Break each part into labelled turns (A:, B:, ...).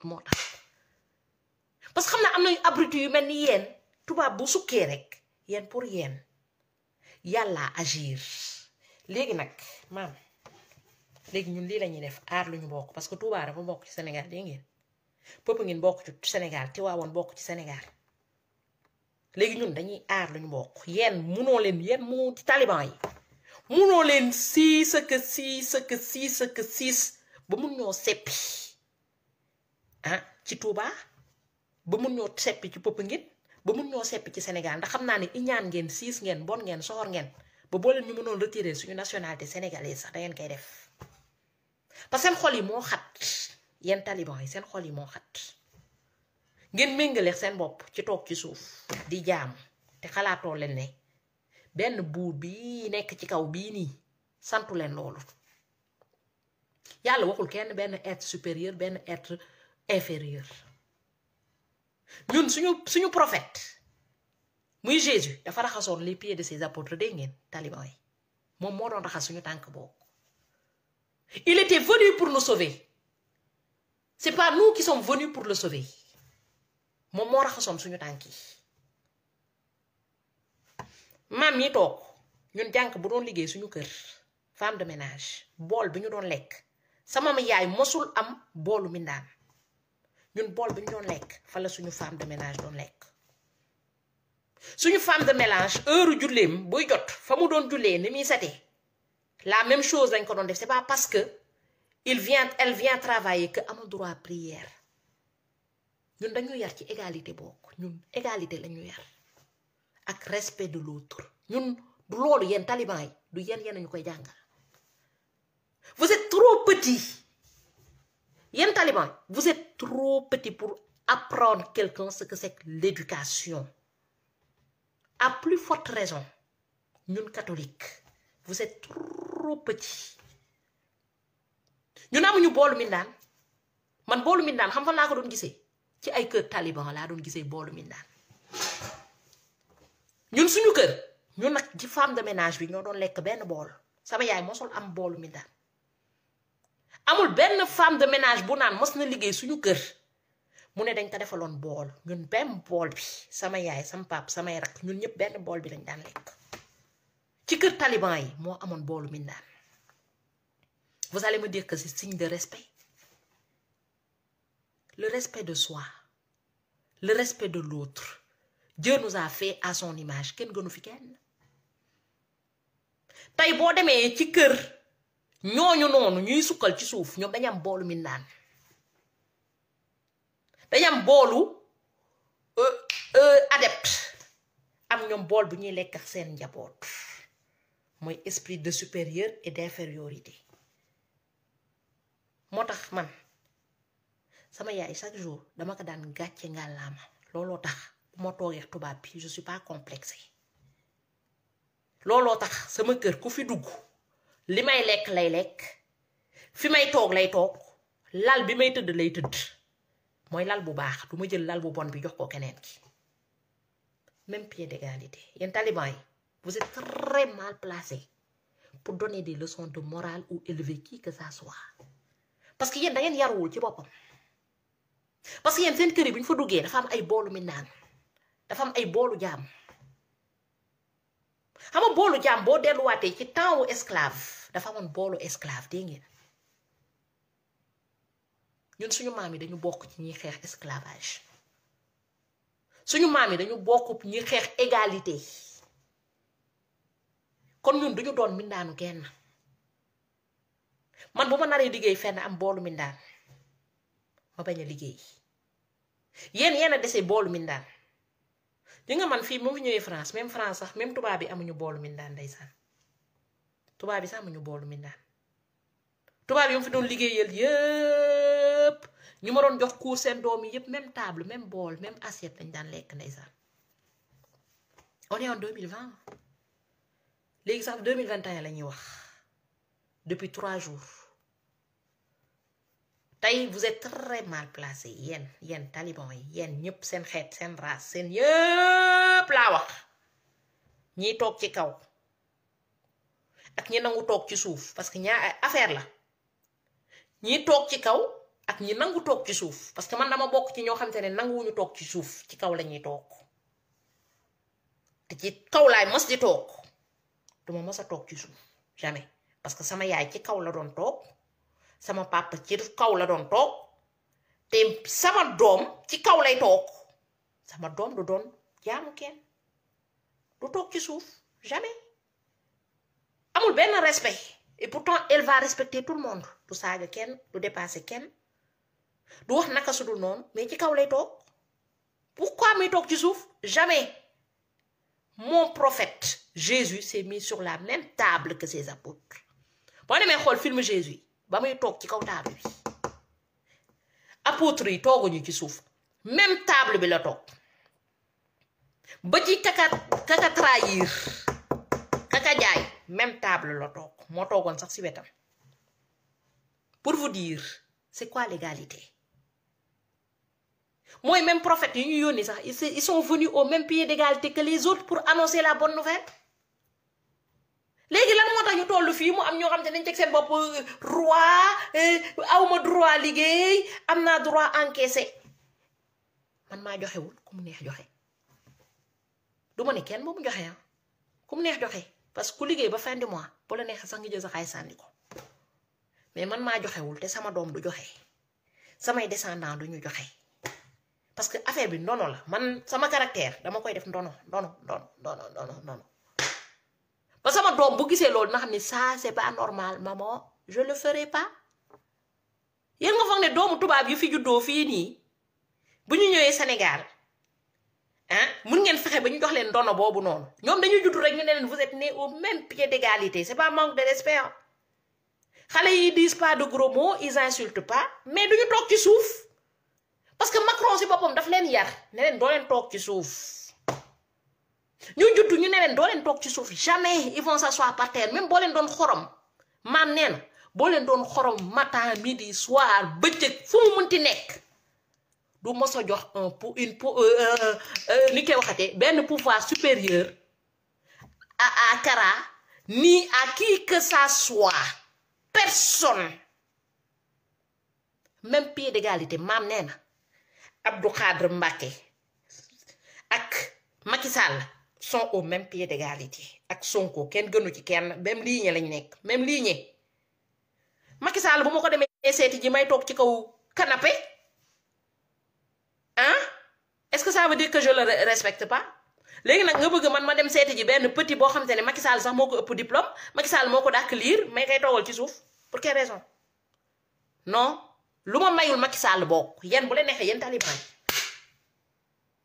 A: moo tax parce que xam naa am nañu abruti yu mel ni yéen tubaab bu sukkee rek yéen pour yéen yàlla agir léegi nag maam léegi ñun lii lañuy def aar lu ñu bokk parce que Touba dafa bokk ci Sénégal dégg ngeen pëpp ngeen bokk ci Sénégal Tiwaawoon bokk ci Sénégal léegi ñun dañuy aar lu ñu bokk yéen munoo leen yéen mu ci taliban yi munoo leen siis ba mun ñoo seppi ah ci Touba ba mun ñoo seppi ci pëpp ngeen ba mun ñoo seppi ci Sénégal ndax xam naa ne iñaan ngeen siis ngeen bon ngeen soxor ngeen ba boo leen ñu mënoon retirer suñu nationalité sénégalaise sax da ngeen koy def parce que seen xol yi moo xat yéen taliban yi seen xol yi moo xat ngeen méngale seen bopp ci toog ci suuf di jaam te xalaatoo leen ne benn buur bii nekk ci kaw bii nii santu leen loolu yàlla waxul kenn benn être supérieur benn être inférieur ñun suñu prophète muy Jésus dafa raxasoon les pieds de ses apôtres dégg ngeen taliban yi moom moo doon raxas suñu tànk boobu il était venu pour nous sauver c'est pas nous qui sommes venus pour le sauver moom moo raxasoon suñu tànk yi maam yi toog ñun jànk bu doon liggéey suñu kër femme de ménage bool bi ñu doon lekk sama yaay mosul am boolu mindaan ñun bool bi ñu doon lekk fa la suñu femme de ménage doon lekk suñu femme de ménage heure julleem buy jot fa mu doon jullee ni muy setee la même chose lañ ko doon def c'est pas parce que elle vient travailler que amul droit prière ñun dañu yar ci égalité bokk ñun égalité lañu yar ak respect de l'autre ñun du loolu yéen taliban yi du yéen ñu koy jàngal vous êtes trop petit yéen taliban vous êtes trop petit pour apprendre quelqu'un ce que c'est que l'éducation à plus forte raison ñun catholique vous êtes trop petit ñun amuñu boolu mindaan man boolu mindaan xam fan laa ko doon gisee ci ay kër taliban laa doon gisee boolu mindaan ñun suñu kër ñun nag ci femme de ménage bi ñoo doon lekk benn bool sama yaay mosul am boolu mindaan amul benn femme de ménage bu naan mos na liggéey suñu kër mu ne dañ ko defaloon bool ñun benn bool bi sama yaay sama pap samay rak ñun ñëpp benn bool bi lañ daan lekk ci kër taliban yi moo amoon boolu mindaan vous allez me dire que c'est signe de respect le respect de soi le respect de l'autre Dieu nous a fait à son image kenn gënu fi kenn tey boo demee ci kër ñooñu noonu ñuy sukkal ci suuf ñoom dañu am boolu mindaan dañu am boolu adepte am ñoom bool bu ñuy lekk ak seen njaboot mooy esprit de supérieur et d'infériorité moo tax man sama yaay chaque jour dama ko daan gàcce ngàllaama looloo tax bu ma toogee tubaab bi je suis pas complexé looloo tax sama kër ku fi dugg li may lekk lay lekk fi may toog lay toog lal bi may tëdd lay tëdd mooy lal bu baax du ma jël lal bu bon bi jox ko keneen ki même pied d'égalité yéen taliban yi vous êtes très mal placé pour donner des leçons de morale ou élever qui que ça soit parce que yéen da ngeen yaruwul ci boppam parce que yéen seen kër yi bu ñu fa duggee dafa am ay boolu mindaan dafa am ay boolu jaam xam nga boolu jaam boo delluwaatee ci temps wu esclave dafa amoon boolu esclave dégg ngeen ñun suñu maam yi dañu bokk ci ñuy xeex esclavage suñu maam yi dañu bokk ñuy xeex égalité kon ñun duñu doon mindaanu kenn man bu ma naree liggéey fenn am boolu mindaan ma bañ a liggéey yéen a dese boolu mindaan di nga man fii mu fi ñëwee France même France sax même tubaab bi amuñu boolu mindaan ndeysaan tubaab bi sax amuñu boolu mindaan tubaab yi mu fi doon liggéeyal yëpp ñu ma doon jox cours seen doom yi yëpp même table même bool même assiette lañ daan lekk ndeysaan on est en 2020 léegi sax 2021 la ñuy wax depuis 3 jours tey vous êtes très mal placé yéen taliban yi yéen ñëpp seen xeet seen race seen yëpp laa wax ñiy toog ci kaw ak ñi nangu toog ci suuf parce que ñaar affaire la ñiy toog ci kaw ak ñi nangu toog ci suuf parce que man dama bokk ci ñoo xamante ne nanguwuñu toog ci suuf ci kaw lañuy toog te ci kaw laay mos di toog duma mos a toog ci suuf jamais parce que sama yaay ci kaw la doon toog sama papa ci kaw la doon toog te sama doom ci kaw lay toog sama doom du doon jaamu kenn du toog ci suuf jamais amul benn respect et pourtant elle va respecter tout le monde du saaga kenn du dépasser kenn du wax naka sudul noonu mais ci kaw lay toog pourquoi muy toog ci suuf jamais. Mon prophète Jésus s'est mis sur la même table que ses apôtres boo demee xool film Jésus ba muy toog ci kaw table bi apôtres yi tooguñu ci suuf même table bi la toog ba ci kaka trahir kaka jaay même table la toog moo toogoon sax ci wetam pour vous dire c'est quoi l'égalité. Moi, même prophète, ils sont venus au même pied d'égalité que les autres pour annoncer la bonne nouvelle. Légui lan motax ñu tollu fi mu am ñoo xam te nañ tek seen bop roi awma droit liggéey amna droit encaisser man ma joxewul ku mu neex joxe duma ne kenn mo mu joxe ah ku mu neex joxe parce que ku liggéey ba fin du mois bo la neex sax nga jël sa xay sandi ko mais man ma joxewul te sama doom du joxe samay descendant duñu joxe. Parce que affaire bi ndono la man sama caractère dama koy def ndono parce que sama doom bu gisee loolu na xam ne ça c'est pas normal maman je le ferai pas yéen nga foog ne doomu tubaab yu fi juddoo fii nii bu ñu ñëwee Sénégal ah mun ngeen fexe ba ñu jox leen ndono boobu noonu ñoom dañuy judd rek ñu ne leen vous êtes nés au même pied d'égalité c'est pas manque de respect xale yi disent pas de gros mots ils insultent pas mais duñu toog ci suuf. Parce que Macron si boppam daf leen yar ne leen doo leen toog ci suuf ñu juddu ñu ne leen doo leen toog ci suuf jamais ils vont s'asseoir par terre même boo leen doon xorom maam nee na boo leen doon xorom matin midi soir bëccëg fu mu munti nekk du mos a jox ni koy waxatee benn pouvoir supérieur à Kara ni à qui que ça soit personne même pied d'égalité maam nee na Abdou Khadre Mbacké ak Macky Sall sont au même pied d'égalité ak Sonko kenn gënu ci kenn même ligne lañ nekk même ligne Macky Sall bu ma ko demee seeti ji may toog ci kaw canapé hein est-ce que ça veut dire que je le respecte pas léegi nag nga bëgg man ma dem seeti ji benn petit boo xamante ne Macky Sall sax moo ko ëpp diplôme Macky Sall moo ko dàkk lire may koy toogal ci suuf pour quelle raison non lu ma mayul Macky Sall bokk yéen bu leen neexee yéen taliban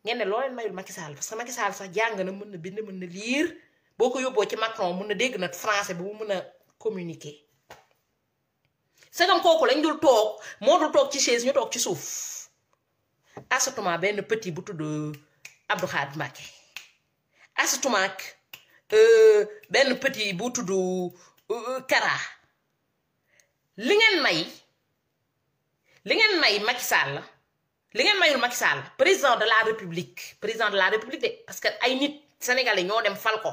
A: ngeen ne loo leen mayul Macky Sall parce que Macky Sall sax jàng na mën na bind mën na lire boo ko yóbboo ci Macron mën na dégg na français bu mu mën a communiquer c'est comme kooku lañ dul toog moo dul toog ci chaise ñu toog ci suuf asatuma benn petit bu tudd Abdou Khadre Mbacké asatuma ak benn petit bu tudd Kara li ngeen may Macky Sall li ngeen mayul Macky Sall président de la république de parce que ay nit sénégalais ñoo dem fal ko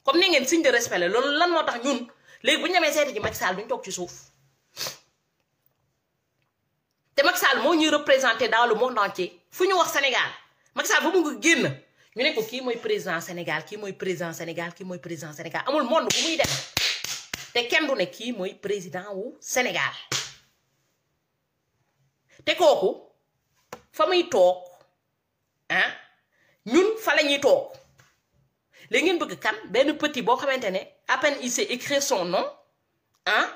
A: comme ni ngeen signe de respect la loolu lan moo tax ñun léegi bu ñu demee seeti ji Macky Sall duñ toog ci suuf te Macky Sall moo ñuy représenté dans le monde entier fu ñu wax Sénégal Macky Sall ba mu ngi génn ñu ne ko kii mooy président Sénégal kii mooy président Sénégal kii mooy président Sénégal amul monde bu muy dem te kenn du ne kii mooy président wu Sénégal te kooku fa muy toog ah ñun fa la ñuy toog léegi ngeen bëgg kan benn petit boo xamante ne à peine il sait écrire son nom ah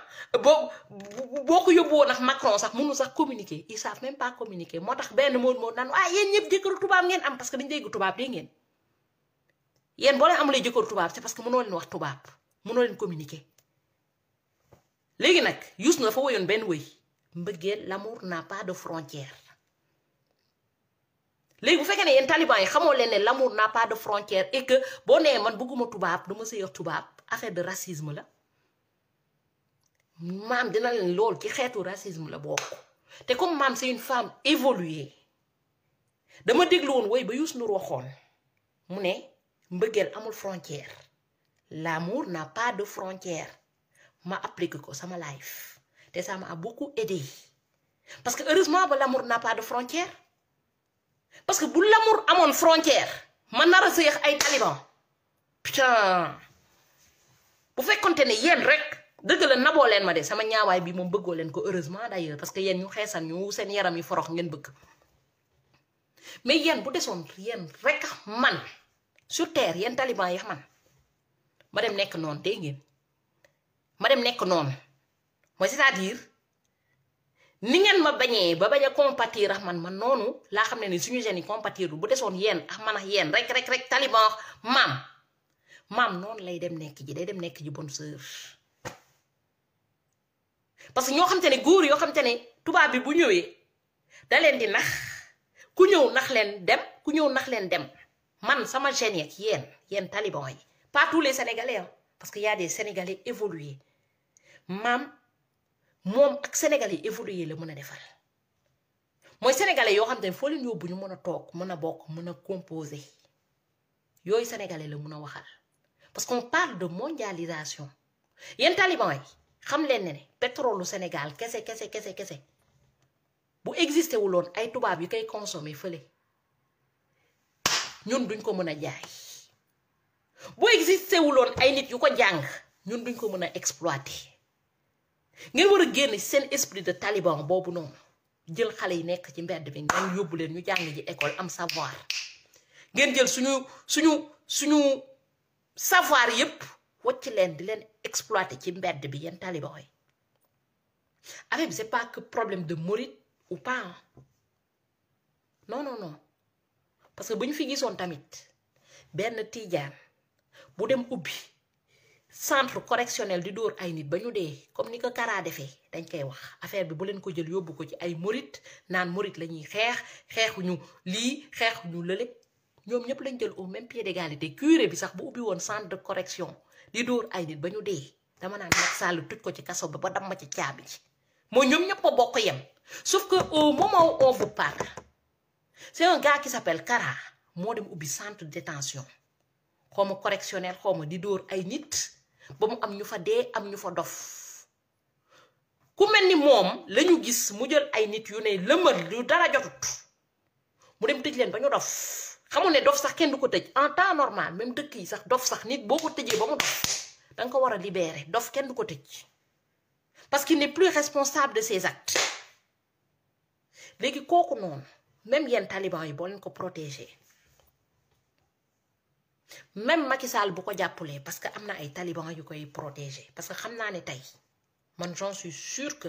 A: boo ko yóbbuwoon nag Macron sax mënu sax communiquer ils savent même pas communiquer moo tax benn moo naan yéen ñëpp jëkkëru tubaab ngeen am parce que dañu dégg tubaab dégg ngeen yéen boo leen amulee jëkkëru tubaab c'est parce que mënoo leen wax tubaab mënoo leen communiquer léegi nag Youssou dafa woyoon benn wëy mbëggeel l'amour n'a pas de frontière léegi bu fekkee ne yéen taliban yi xamoo leen ne l'amour n'a pas de frontière et que boo nee man bëgguma tubaab dama sëy ak tubaab affaire de racisme la maam dina leen lool ci xeetu racisme la bokk te comme maam c'est une femme évoluée dama déglu woon woy ba Youssou Ndour waxoon mu ne mbëggeel amul frontière l'amour n'a pas de frontière ma appliqué ko sama life te ça m'a beaucoup aidé parce que heureusement ba l'amour n'a pas de frontière parce que bu l'amour amoon frontière man nar a sëyax ay taliban putain bu fekkonte ne yéen rek dëgg la naboo leen ma de sama ñaawaay bi moom bëggoo leen ko heureusement d'ailleurs parce que yéen ñu xeesal ñu seen yaram yi forox ngeen bëgg mais yéen bu desoon yéen rek man sur terre yéen taliban yi man ma dem nekk noonu dégg ngeen ma dem nekk noonu mooy c'est-à-dire ni ngeen ma bañee ba bañ a compatir ak man noonu laa xam ne ni suñu jeunes yi compatir bu desoon yéen ak man ak yéen rek taliban maam noonu lay dem nekk ji day dem nekk ji bonne sœur parce que ñoo xam te ne góor yoo xam te ne tubaab bi bu ñëwee da leen di nax ku ñëw nax leen dem ku ñëw nax leen dem man sama jeune yeeg yéen taliban yi pas tous les sénégalais hein, parce que y a des sénégalais évolués maam moom ak sénégalais évolués la mën a defal mooy sénégalais yoo xam te ne foo leen yóbbu ñu mën a toog mën a bokk mën a composer yooyu sénégalais la mën a waxal parce qu'on parle de mondialisation yéen taliban yi xam leen ne pétrole Sénégal kese bu existé wuloon ay tubaab yu koy consommer fële ñun duñ ko mën a jaay bu existé wuloon ay nit yu ko jàng ñun duñ ko mën a exploiter ngeen war a génn seen esprit de taliban boobu noonu jël xale yi nekk ci mbedd bi ngeen yóbbu leen ñu jàng ji école am savoir ngeen jël suñu savoir yépp wacc leen di leen exploiter ci mbedd bi yéen taliban yi affaire bi c'est pas que problème de morit ou pas non parce que bu ñu fi gisoon tamit benn tiijaan bu dem ubbi centre correctionnel di dóor ay nit ba ñu dee comme ni ko Kara defee dañ koy wax affaire bi bu leen ko jël yóbbu ko ci ay morit naan morit la ñuy xeexuñu lii xeexuñu lële ñoom ñëpp lañ jël au même pied d'égalité curé bi sax bu ubbi woon centre de correction di dóor ay nit ba ñu dee dama naan Macky Sall tuj ko ci kaso ba ba damma ci caabi ci mooy ñoom ñëpp a bokk yem sauf que au moment où on vous parle c'est un gars qui s'appelle Kara moo dem ubbi centre de détention xawma correctionnel xawma di dóor ay nit ba mu am ñu fa dee am ñu fa dof ku mel ni moom lañu gis mu jël ay nit yu ne lëmbal yu dara jotut mu dem tëj leen ba ñu dof xamul ne dof sax kenn du ko tëj en temps normal même dëkk yi sax dof sax nit boo ko tëjee ba mu dof danga ko war a libérer dof kenn du ko tëj parce qu'il n'est plus responsable de ses actes léegi kooku noonu même yéen taliban yi boo leen ko protéger même Macky Sall bu ko jàppulee parce que am na ay taliban yu koy protéger parce que xam naa ne tey man j'en suis sûr que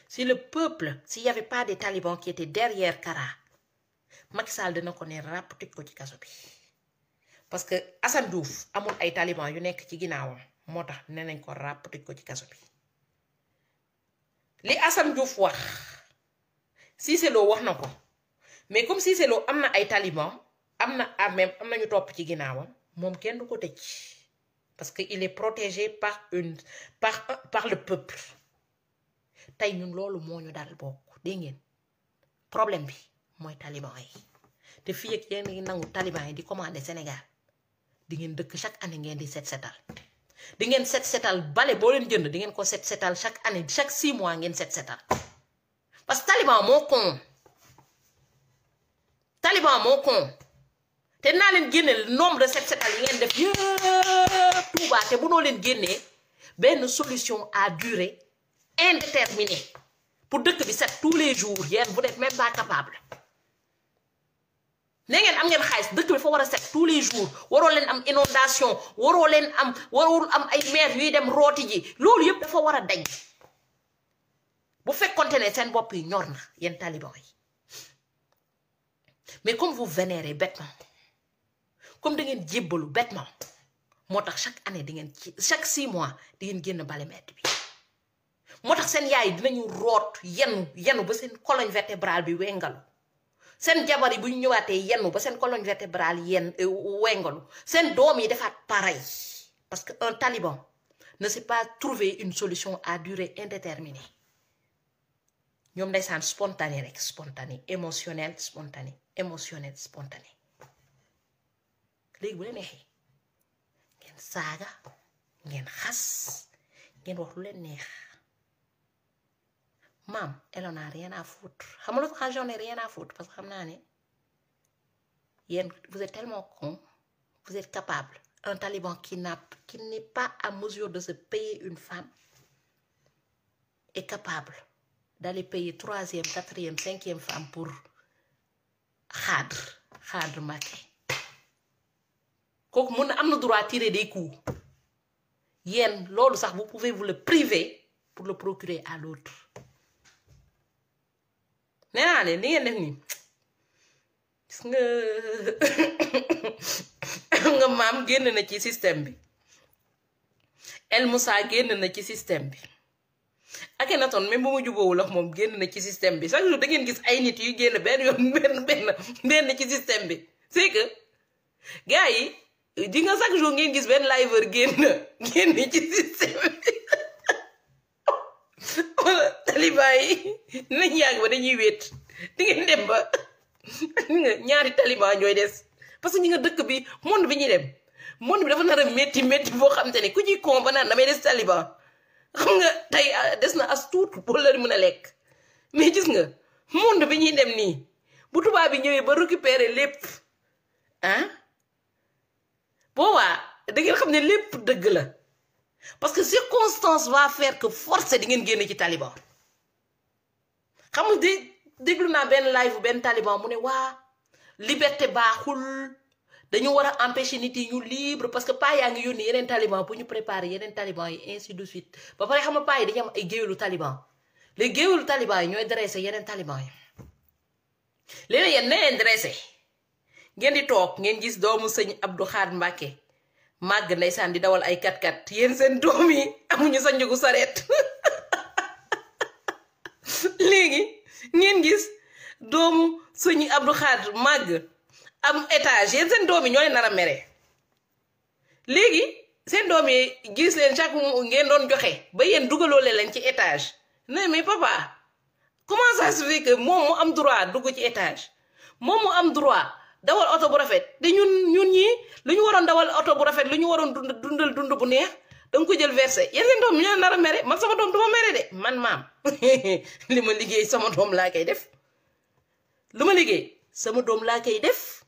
A: si le peuple s'il y avait pas des talibans qui étaient derrière Kara Macky Sall dina ko ne ràpp tëj ko ci kaso bi parce que Assane Diouf amul ay taliban yu nekk ci ginnaawam moo tax nee nañ ko ràpp tëj ko ci kaso bi li Assane Diouf wax Cissé Lo wax na ko mais comme Cissé Lo am na ay taliban am na même am nañu topp ci ginnaawam moom kenn du ko tëj parce que il est protégé par le peuple tey ñun loolu moo ñu dal bokk dégg ngeen problème bi mooy taliban yi te fii ak yéen ngi nangu taliban yi di commander Sénégal di ngeen dëkk chaque année ngeen di setal di ngeen setal bale boo leen jënd di ngeen ko setal chaque année chaque 6 mois ngeen setal parce que taliban moo con te naa leen génne le nombre de setal yi ngeen def yëpp Touba te bu noo leen génnee benn solution à durée indéterminée pour dëkk bi set tous les jours yéen vous n'êtes même pas capable ne ngeen am ngeen xaalis dëkk bi dafa war a set tous les jours waroo leen am inondation warul am ay maire yuy dem rooti ji loolu yëpp dafa war a dañ bu fekkonte ne seen bopp yi ñor na yéen taliban yi mais comme vous vénérez bêtement comme da ngeen jébbalu bêtement moo tax chaque année di ngeen ci chaque 6 mois di ngeen génn bale mbedd bi moo tax seen yaay dinañu root yenu ba seen colonne vertébrale bi wengalu seen jabar yi bu ñu ñëwaatee yenu ba seen colonne vertébrale wengalu seen doom yi defaat pareil parce que un taliban ne sait pas trouver une solution à durée indéterminée ñoom ndeysaan spontané rek spontané émotionnel spontané léegi bu leen neexee ngeen saaga ngeen xas ngeen wax lu leen neex maam elle en a rien à foutre xam nga lu tax j'en ai rien à foutre parce que xam naa ne yéen vous êtes tellement con vous êtes capable un taliban qui n'est pas à mesure de se payer une femme est capable d'aller payer 3e 4e 5e femme pour xaadr Macky kooku mun na am na droit tirer des coups yéen loolu sax vous pouvez vous le priver pour le procurer à l'autre nee naa leen li ngeen def nii gis nga maam génn na ci système bi El Moussa génn na ci système bi Akhenaton même bu ma jubóowul ak moom génn na ci système bi chaque jour da ngeen gis ay nit yu génn benn yoon benn ci système bi c'est que gars yi di nga chaque jour ngeen gis benn liveur génn ci système bi wala taliban yi dinañ yàgg ba dañuy wéet di ngeen dem ba ñaari taliban ñooy des parce que ñi nga dëkk bi monde bi ñuy dem monde bi dafa nar a métti boo xam te ne ku ci kon ba naan damay des taliban xam nga tey des na as tuut boo la mën a lekk mais gis nga monde bi ñuy dem nii bu tubaab bi ñëwee ba récupérer lépp ah boobaa da ngeen xam ne lépp dëgg la parce que circonstance va faire que force di ngeen génn ci taliban xam nga déglu naa benn live benn taliban mu ne waa liberté baaxul dañu war a empêcher nit yi ñu libre parce que paa yaa ngi yónni yeneen taliban pour ñu préparer yeneen taliban yi ainsi de suite ba pare xam nga paa yi dañu am ay géwélu taliban les géwélu taliban yi ñooy dressé yeneen taliban yi léegi yéen nee leen dressé ngeen di toog ngeen gis doomu sëñ Abdou Khadre Mbacké màgg ndeysaan di dawal ay 4x4 yéen seen doom yi amuñu sa njëgu sareet léegi ngeen gis doomu sëñ Abdou Khadre màgg am étage yéen seen doom yi ñooy nar a mere léegi seen doom yi gis leen chaque ngeen doon joxe ba yéen dugaloo leen ci étage ne mais papa comment ça se fait que moom mu am droit dugg ci étage moom mu am droit dawal oto bu rafet te ñun ñii lu ñu waroon dawal oto bu rafet lu ñu waroon dund bu neex danga ko jël versé yéen seen doom ñoo nar a mere man sama doom duma mere de man maam li ma liggéey sama doom laa koy def lu ma liggéey sama doom laa koy def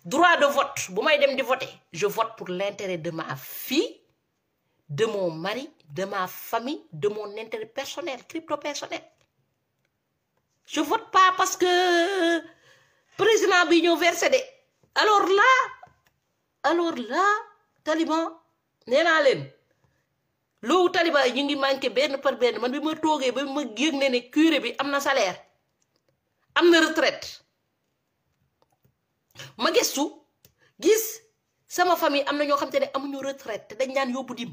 A: droit de vote bu may dem di voter je vote pour l'intérêt de ma fille de mon mari de ma famille de mon intérêt personnel crypto personnel je vote pas parce que président bi ñëw versé de alors là taliban nee naa leen loolu taliban yi ñu ngi manqué benn par benn man bi ma toogee ba ma yëg ne curé bi am na salaire am na retraite ma gëstu gis sama famille am na ñoo xam te ne amuñu retraite te dañ naan yóbbu dim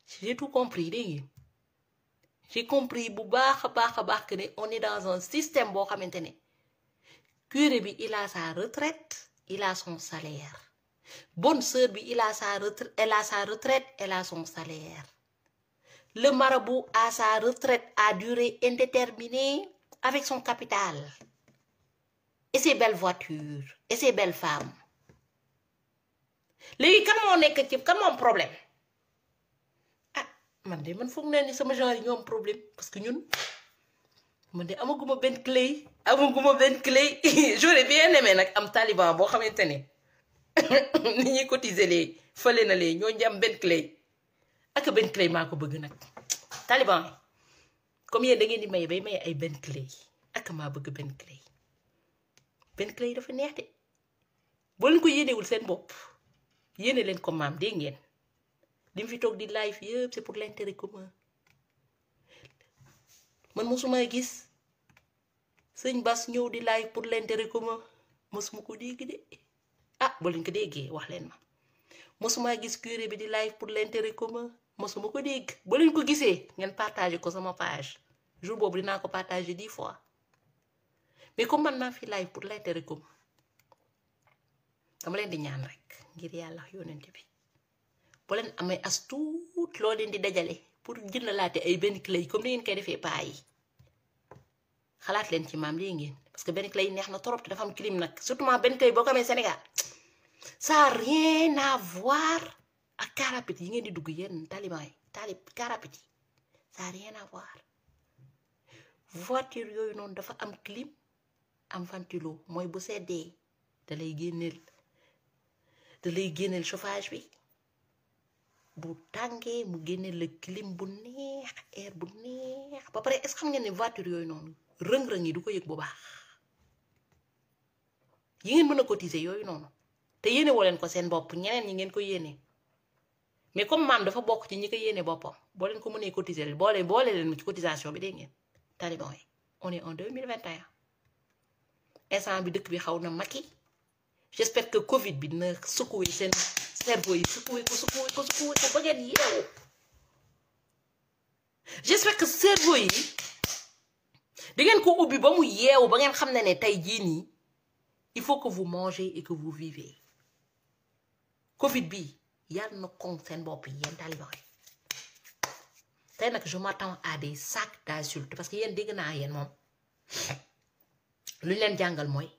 A: j'ai tout compris dégg ngeen j'ai compris bu baax a baax que ne on est dans un système boo xamante ne curé bi il a sa retraite il a son salaire bonne sœur bi il a sa retraite elle a sa retraite elle a son salaire le marabout a sa retraite à durée indéterminée avec son capital et ses belles voitures et ses belles femmes léegi kan moo nekk ci kan moo am problème ah man de man foog naa ni sama genre yi ñoo am problème parce que ñun man de amaguma benn clé j'aurais bien aimé nag am taliban boo xamante ne ni ñuy cotiser lee fële na lee ñoo am benn clé ak benn clé maa ko bëgg nag taliban yi comme yéen da ngeen di maye bay maye ay benn clé ak maa bëgg benn clé yi dafa neex de boo leen ko yéenewul seen bopp yéene leen ko maam dégg ngeen li mu fi toog di live yëpp c'est pour l'intérêt commun man mosuma gis sëñ Bass ñëw di live pour l'intérêt commun mosuma ko dégg de ah boo leen ko déggee wax leen ma mosuma gis curé bi di live pour l'intérêt commun mosuma ko dégg boo leen ko gisee ngeen partager ko sama page jour boobu dinaa ko partager 10 fois mais comme man naa fi live pour l'intérêt commun dama leen di ñaan rek ngir yàlla yonent bi boo leen amee as tuut loo leen di dajale pour jëndalaate ay benn clé comme ni ngeen koy defee paa yi xalaat leen ci maam lii ngeen parce que benn clé yi neex na trop te dafa am clim nag surtout benn clé boo ko amee Sénégal ça a rien à voir ak car rapide yi ngeen di dugg yéen taliban yi car rapide yi ça a rien à voir voiture yooyu noonu dafa am clim am ventilo mooy bu seddee da lay génneel chauffage bi bu tàngee mu génneel la clim bu neex air bu neex ba pare est-ce que xam ngeen ne voiture yooyu noonu rëng-rëng yi du ko yëg bu baax yi ngeen mën a cotiser yooyu noonu te yéene woo leen ko seen bopp ñeneen ñi ngeen ko yéene mais comme maam dafa bokk ci ñi ko yéene boppam boo leen ko mënee cotiser boole leen ci cotisation bi dégg ngeen Taliban yi on est en 2021 instant bi dëkk bi xaw na makki j'espère que Covid bi dina secouer seen cerveau yi secouer ko ba ngeen yeewu j'espère que cerveau yi di ngeen ko ubbi ba mu yeewu ba ngeen xam ne tey jii nii il faut que vous mangez et que vous vivez Covid bi yàlla na koŋ seen bopp yi yéen Taliban yi tey nag je m'attends à des sacs d'insultes parce que yéen dégg naa yéen moom lu ñu leen jàngal mooy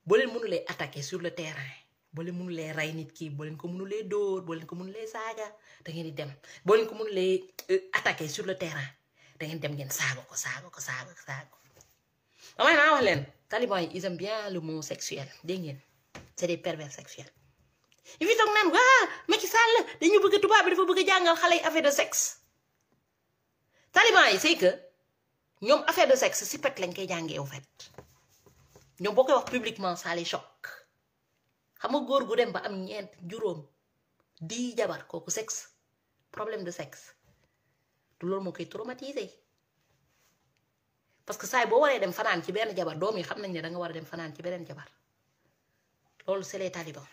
A: boo leen mënulee attaquer sur le terrain boo leen mënulee rey nit ki boo leen ko mënulee dóor boo leen ko mënulee saaga da ngeen di dem boo leen ko mënulee attaquer sur le terrain da ngeen dem ngeen saaga ko damay naa wax leen Taliban yi ils aiment bien le mot sexuel dégg ngeen c'est des pervers sexuels il fi toog naan Macky Sall dañu bëgg tubaab bi dafa bëgg a jàngal xale yi affaire de sexe Taliban yi c'est que ñoom affaire de sexe si pet lañ koy jàngee au fait ñoom boo koy wax publiquement ça les choque xam nga góor gu dem ba am ñeent juróom 10 jabar kooku sexe problème de sexe du loolu moo koy traumatiser parce que saa yi boo waree dem fanaan ci benn jabar doom yi xam nañ ne da nga war a dem fanaan ci beneen jabar loolu c'est les talibans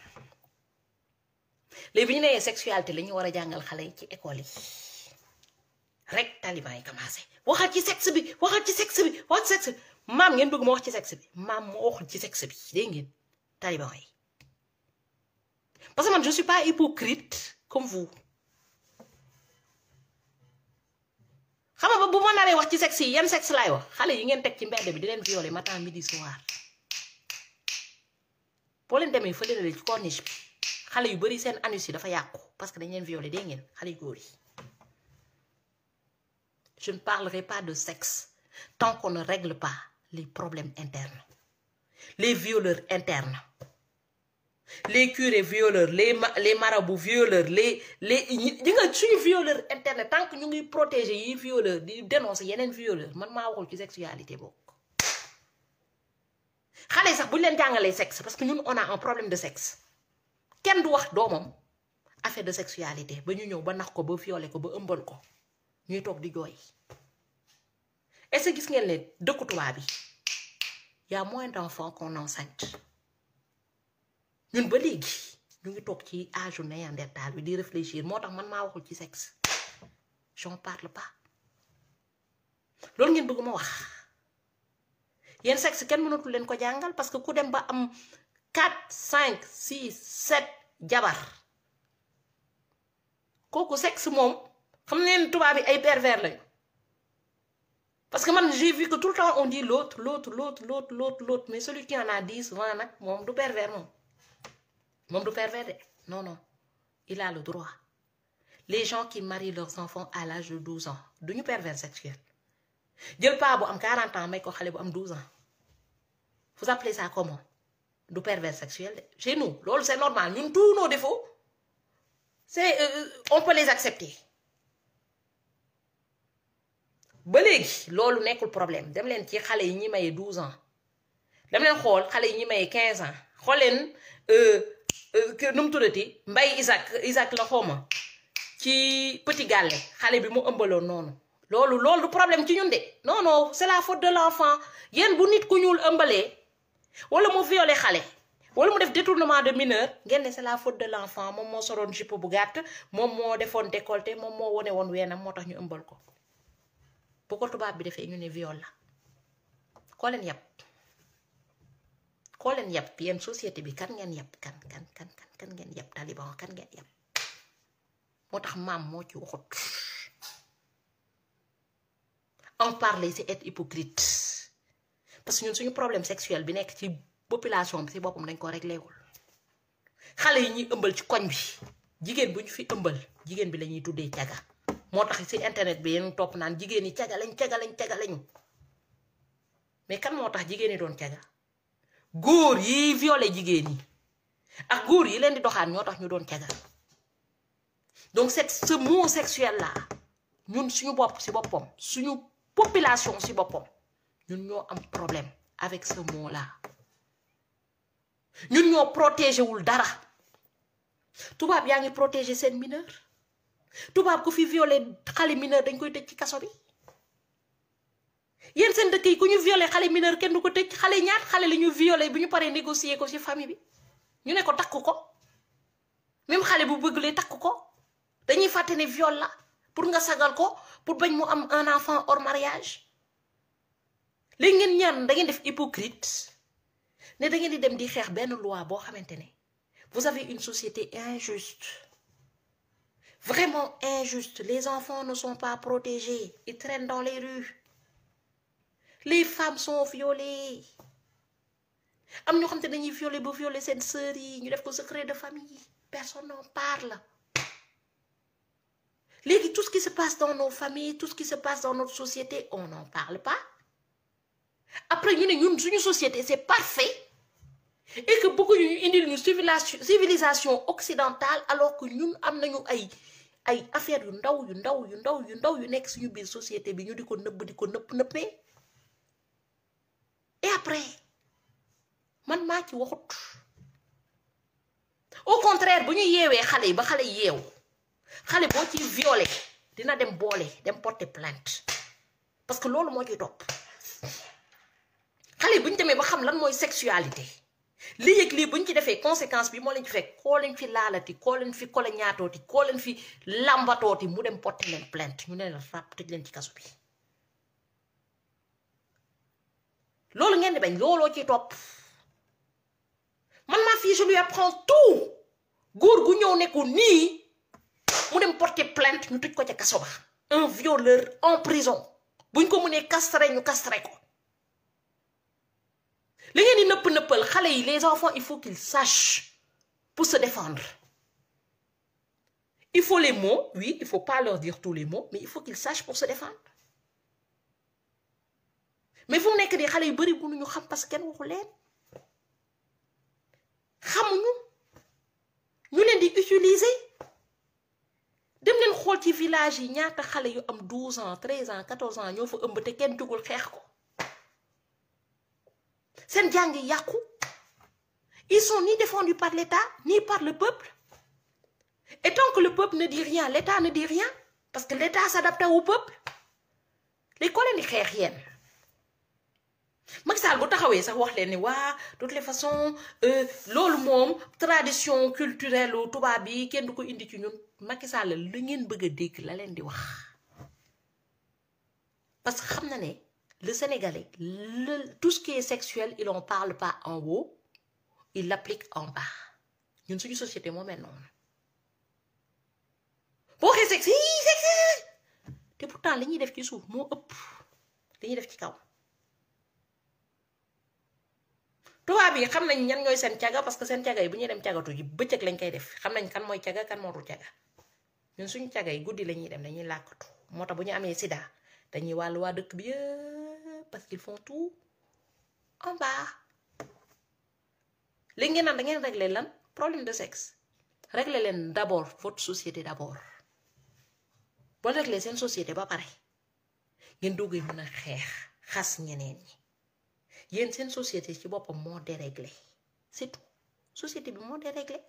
A: léegi bi ñu nee sexualité la ñu war a jàngal xale yi ci école yi rek taliban yi commencé waxal ci sexe bi maam ngeen bëgg ma wax ci sexe bi maam moo waxul ci sexe bi dégg ngeen taliban yi parce que man je suis pas hypocrite comme vous xam nga bu ma naree wax ci sexe yi yan sexe laay wax xale yi ngeen teg ci mbedd bi di leen violer matin midi soir boo leen demee fële la ci corniche bi xale yu bari seen anus yi dafa yàqu parce que dañ leen violer dégg ngeen xale yu góor yi je ne parlerai pas de sexe tant qu'on ne règle pas les problèmes internes les violeurs internes les curés violeurs les marabouts violeurs les di nga suñu violeur interne tant que ñu ngi protéger yi violeur di dénoncer yeneen violeur man maa waxul ci sexualité bokk xale sax buñ leen jàngalee sexe parce que ñun on a un problème de sexe kenn du wax doomam affaire de sexualité ba ñu ñëw ba nax ko ba violer ko ba ëmbal ko ñuy toog di jooy est-ce que gis ngeen ne dëkku tubaab bi y a moins d'enfants qu'on enseigne ñun ba léegi ñu ngi toog ci âge u néandertal bi di réfléchir moo tax man maa waxul ci sexe j'en parle pas loolu ngeen bëgg ma wax yéen sexe kenn mënatul leen ko jàngal parce que ku dem ba am 4 5 6 7 jabar kooku sexe moom xam ne tubaab bi ay pervers lañu parce que man j'ai vu que tout le temps on dit l'autre mais celui qui en a 10 20 nag moom du pervers moom du pervers de non il a le droit les gens qui marient leurs enfants à l'âge de 12 ans duñu pervers sexuel jël paa bu am 40 ans may ko xale bu am 12 ans vous appelez ça comment du pervers sexuel de chez nous loolu c'est normal ñun tous nos défauts c'est on peut les accepter ba léegi loolu nekkul problème dem leen ci xale yi ñi maye 12 ans dem leen xool xale yi ñi maye 15 ans xool leen nu mu tuddati Mbay Isaac la xooma ci Petit Gallé xale bi mu ëmbaloon noonu loolu du problème ci ñun de non c'est la faute de l'enfant yéen bu nit ku ñuul ëmbalee wala mu violé xale wala mu def détournement de mineur ngeen ne c'est la faute de l'enfant moom moo soroon jupe bu gàtt moom moo defoon décolleté moom moo wone woon weenam moo tax ñu ëmbal ko bu ko tubaab bi defee ñu ne viol la koo leen yàpp yéen société bi kan ngeen yàpp kan ngeen yàpp taliban kan ngeen yàpp moo tax maam moo ci waxut en parler c'est être hypocrite parce que ñun suñu problème sexuel bi nekk ci population bi ci boppam dañ ko réglé wul xale yi ñuy ëmbal ci koñ bi jigéen bu ñu fi ëmbal jigéen bi la ñuy tuddee caga moo tax ci internet bi yéen topp naan jigéen ñi cagalañ mais kan moo tax jigéen ñi doon caga góor yi violé jigéen ñi ak góor yi leen di doxaan ñoo tax ñu doon caga. Donc ce mot sexuel là ñun suñu bopp ci boppam suñu population ci boppam ñun ñoo am problème avec ce mot là ñun ñoo protégé wul dara. tubaab yaa ngi protégé seen mineur tubaab ku fi violé xale mineur dañ koy tëj ci kaso bi yéen seen dëkk yi ku ñu violé xale mineur kenn du ko tëj. xale ñaar xale la ñu violé bu ñu paree négocier ko ci famille bi ñu ne ko takk ko même xale bu bëgg lee takk ko dañuy fàtte ne viol la pour nga sagal ko pour bañ mu am un enfant hors mariage. léegi ngeen ñaan da ngeen def hypocrite ne da ngeen di dem di xeex benn loi boo xamante ne vous avez une société injuste, vraiment injuste. Les enfants ne sont pas protégés, ils traînent dans les rues. Les femmes sont violées. Am ñoo xam te dañuy violer seen sœurs yi ñu def ko secret de famille. Personne n'en parle. Léegi tout ce qui se passe dans nos familles, tout ce qui se passe dans notre société, on n'en parle pas. Après ñu ne ñun suñu société c'est parfait. Et que beaucoup ñu indil ñu civilisation occidentale alors que ñun am nañu ay affaire yu ndaw yu nekk suñu biir société bi ñu di ko nëppee. Et après man maa ci waxut. Au contraire bu ñu yeewee xale yi ba xale yeewu xale boo ci violé dina dem porter plainte parce que loolu moo ciy topp xale yi bu ñu demee ba xam lan mooy sexualité. lii yëg lii bu ñu ci defee conséquence bi moo leen ci fekk koo leen fi laalati koo leen fi kole ñaatooti koo leen fi lambatooti mu dem porter leen plainte ñu ne la ràpp tëj leen ci kaso bi. loolu ngeen di bañ looloo ciy topp man maa fii je lui apprends tout góor gu ñëw ne ko nii mu dem porter plainte ñu tëj ko ca kaso ba. un violeur en prison buñ ko mënee castré ñu castré ko. li ngeen di nëppal xale yi les enfants il faut qu'ils sachent pour se défendre. Il faut les mots, oui, il faut pas leur dire tous les mots, mais il faut qu'ils sachent pour se défendre. Mais fu mu nekk di xale yu bari mënuñu xam parce que kenn waxu leen xamuñu ñu leen di utiliser. dem leen xool ci village yi ñaata xale yu am 12 ans 13 ans 14 ans ñoo fa ëmb te kenn jugul xeex ko. Seen jàng yàqu. Ils sont ni défendus par l'État ni par le peuple. Et tant que le peuple ne dit rien, l'État ne dit rien parce que l'État s'adapte au peuple. Les ko leen di xeex yéen. Macky Sall bu taxawee sax wax leen ni waa de toutes les façons loolu moom tradition culturelle tubaab bi kenn du ko indi ci ñun. Macky Sall la ngeen bëgg a dégg la leen di wax parce que xam na ne le Sénégalais tout ce qui est sexuel il en parle pas en haut il l'applique en bas ñun suñu société moo mel noonu boo xee sexy te pourtant li ñuy def ci suuf moo ëpp li ñuy def ci kaw. tubaab yi xam nañ ñan ñooy seen caga parce que seen caga yi bu ñuy dem cagatu ji bëccëg lañ koy def xam nañ kan mooy caga kan moo dul caga ñun suñu caga yi guddi la ñuy dem dañuy làkkatu moo tax bu ñu amee sida dañuy wàllu waa dëkk bi yëpp parce qu'ils font tout en bas. léegi ngeen naan da ngeen régler lan problème de sexe régler leen d'abord votre société d'abord boo régler seen société ba pare ngeen doogay mën a xeex xas ñeneen ñi. yéen seen société ci boppam moo déréglé c'est tout société bi moo déréglé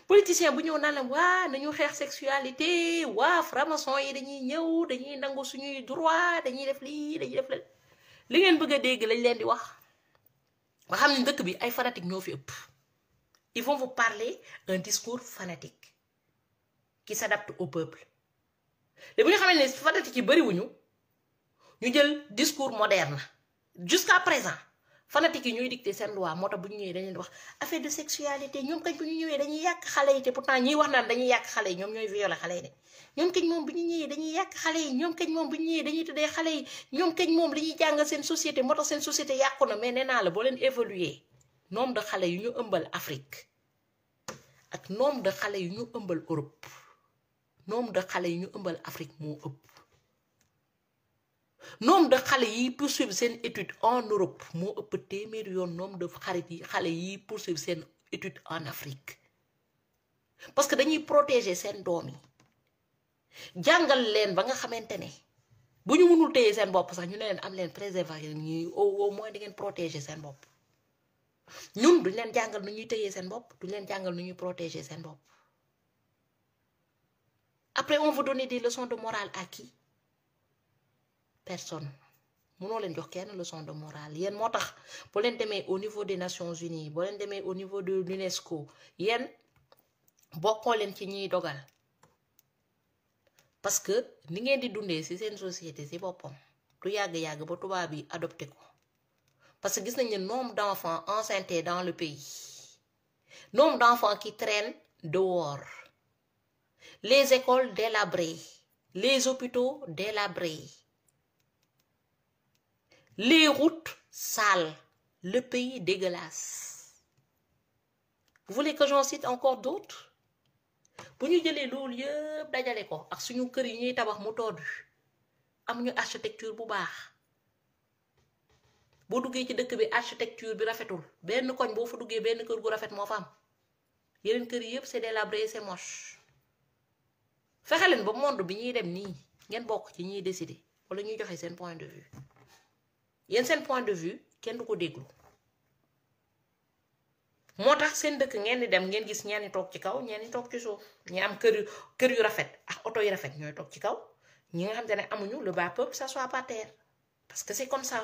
A: politicien bu ñëw naan la waa nañu xeex sexualité waa franc-maçon yi dañuy ñëw dañuy nangu suñuy droit dañuy def lii dañuy def la li ngeen bëgg a dégg lañ leen di wax nga xam ne dëkk bi ay fanatique ñoo fi ëpp. Ils vont vous parler un discours fanatique qui s'adapte au peuple léegi bu ñu xamee ne fanatique yi bariwuñu ñu jël discours moderne. Jusqu'à présent fanatique yi ñooy dicté seen loi moo tax bu ñu ñëwee dañuy wax affaire de sexualité ñoom kañ bu ñu ñëwee dañuy yàq xale yi te pourtant ñiy wax naan dañuy yàq xale yi ñoom ñooy violer xale yi de ñoom kañ moom bu ñu ñëwee dañuy yàq xale yi ñoom kañ moom bu ñu ñëwee dañuy tuddee xale yi ñoom kañ moom li ñuy jàngal seen société moo tax seen société yàqu na mais nee naa la boo leen évoluer nombre de xale yu ñu ëmbal Afrique ak nombre de xale yu ñu ëmbal Europe nombre de xale yi ñu ëmbal Afrique moo ëpp nombre de xale yi poursuivre seen étude en Europe moo ëpp téeméeri yoon nombre de xale yi poursuivre seen étude en Afrique parce que dañuy protéger seen doom yi jàngal leen ba nga xamante ne bu ñu mënul téye seen bopp sax ñu ne leen am leen préserver ñi au moins di ngeen protéger seen bopp ñun duñ leen jàngal nu ñuy téye seen bopp duñ leen jàngal nu ñuy protéger seen bopp après on veut donner des leçons de morale à qui personne mënoo leen jox kenn leçon de morale yéen moo tax boo leen demee au niveau des Nations Unies boo leen demee au niveau de l'UNESCO yéen bokkoo leen ci ñiy dogal parce que ni ngeen di dundee ci seen société ci boppam du yàgg-yàgg ba tubaab yi adopté ko parce que gis nañ ne nombre d'enfants enceintés dans le pays nombre d'enfants qui traînent dehors les écoles délabrées les hôpitaux délabrés les routes sales le pays dégueulasse vous voulez que j'en cite encore d'autres bu ñu jëlee loolu yëpp dajale ko ak suñu kër yi ñuy tabax mu toddu am ñu architecture bu baax boo duggee ci dëkk bi architecture bi rafetul benn koñ boo fa duggee benn kër gu rafet moo fa am yeneen kër yi yëpp c'est délabré c'est moche fexe leen ba monde bi ñuy dem nii ngeen bokk ci ñuy décider wala ñuy joxe seen point de vue yéen seen point de vue kenn du ko déglu moo tax seen dëkk ngeen di dem ngeen gis ñenn toog ci kaw ñenn toog ci suuf ñi am kër yu rafet ak oto yu rafet ñooy toog ci kaw ñi nga xam te ne amuñu le bas peuple s'assoit par terre parce que c'est comme ça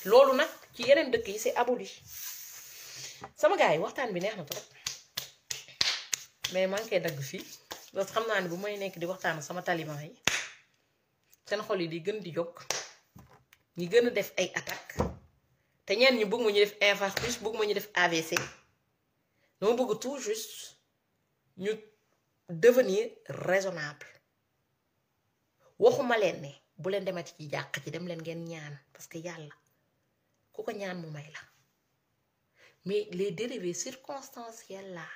A: loolu nag ci yeneen dëkk yi c'est aboli sama gars yi waxtaan bi neex na trop mais maa ngi koy dagg fii parce que xam naa ne bu may nekk di waxtaan sama taliban yi seen xol yi di gën di jóg ñi gën a def ay attaques te ñeen ñi bëgg ma ñu def infarctus bëgg ma ñu def AVC dama bëgg tout juste ñu devenir raisonnable waxuma leen ne bu leen demati ci jàq ci dem leen ngeen ñaan parce que yàlla ku ko ñaan mu may la mais les dérivés circonstanciels là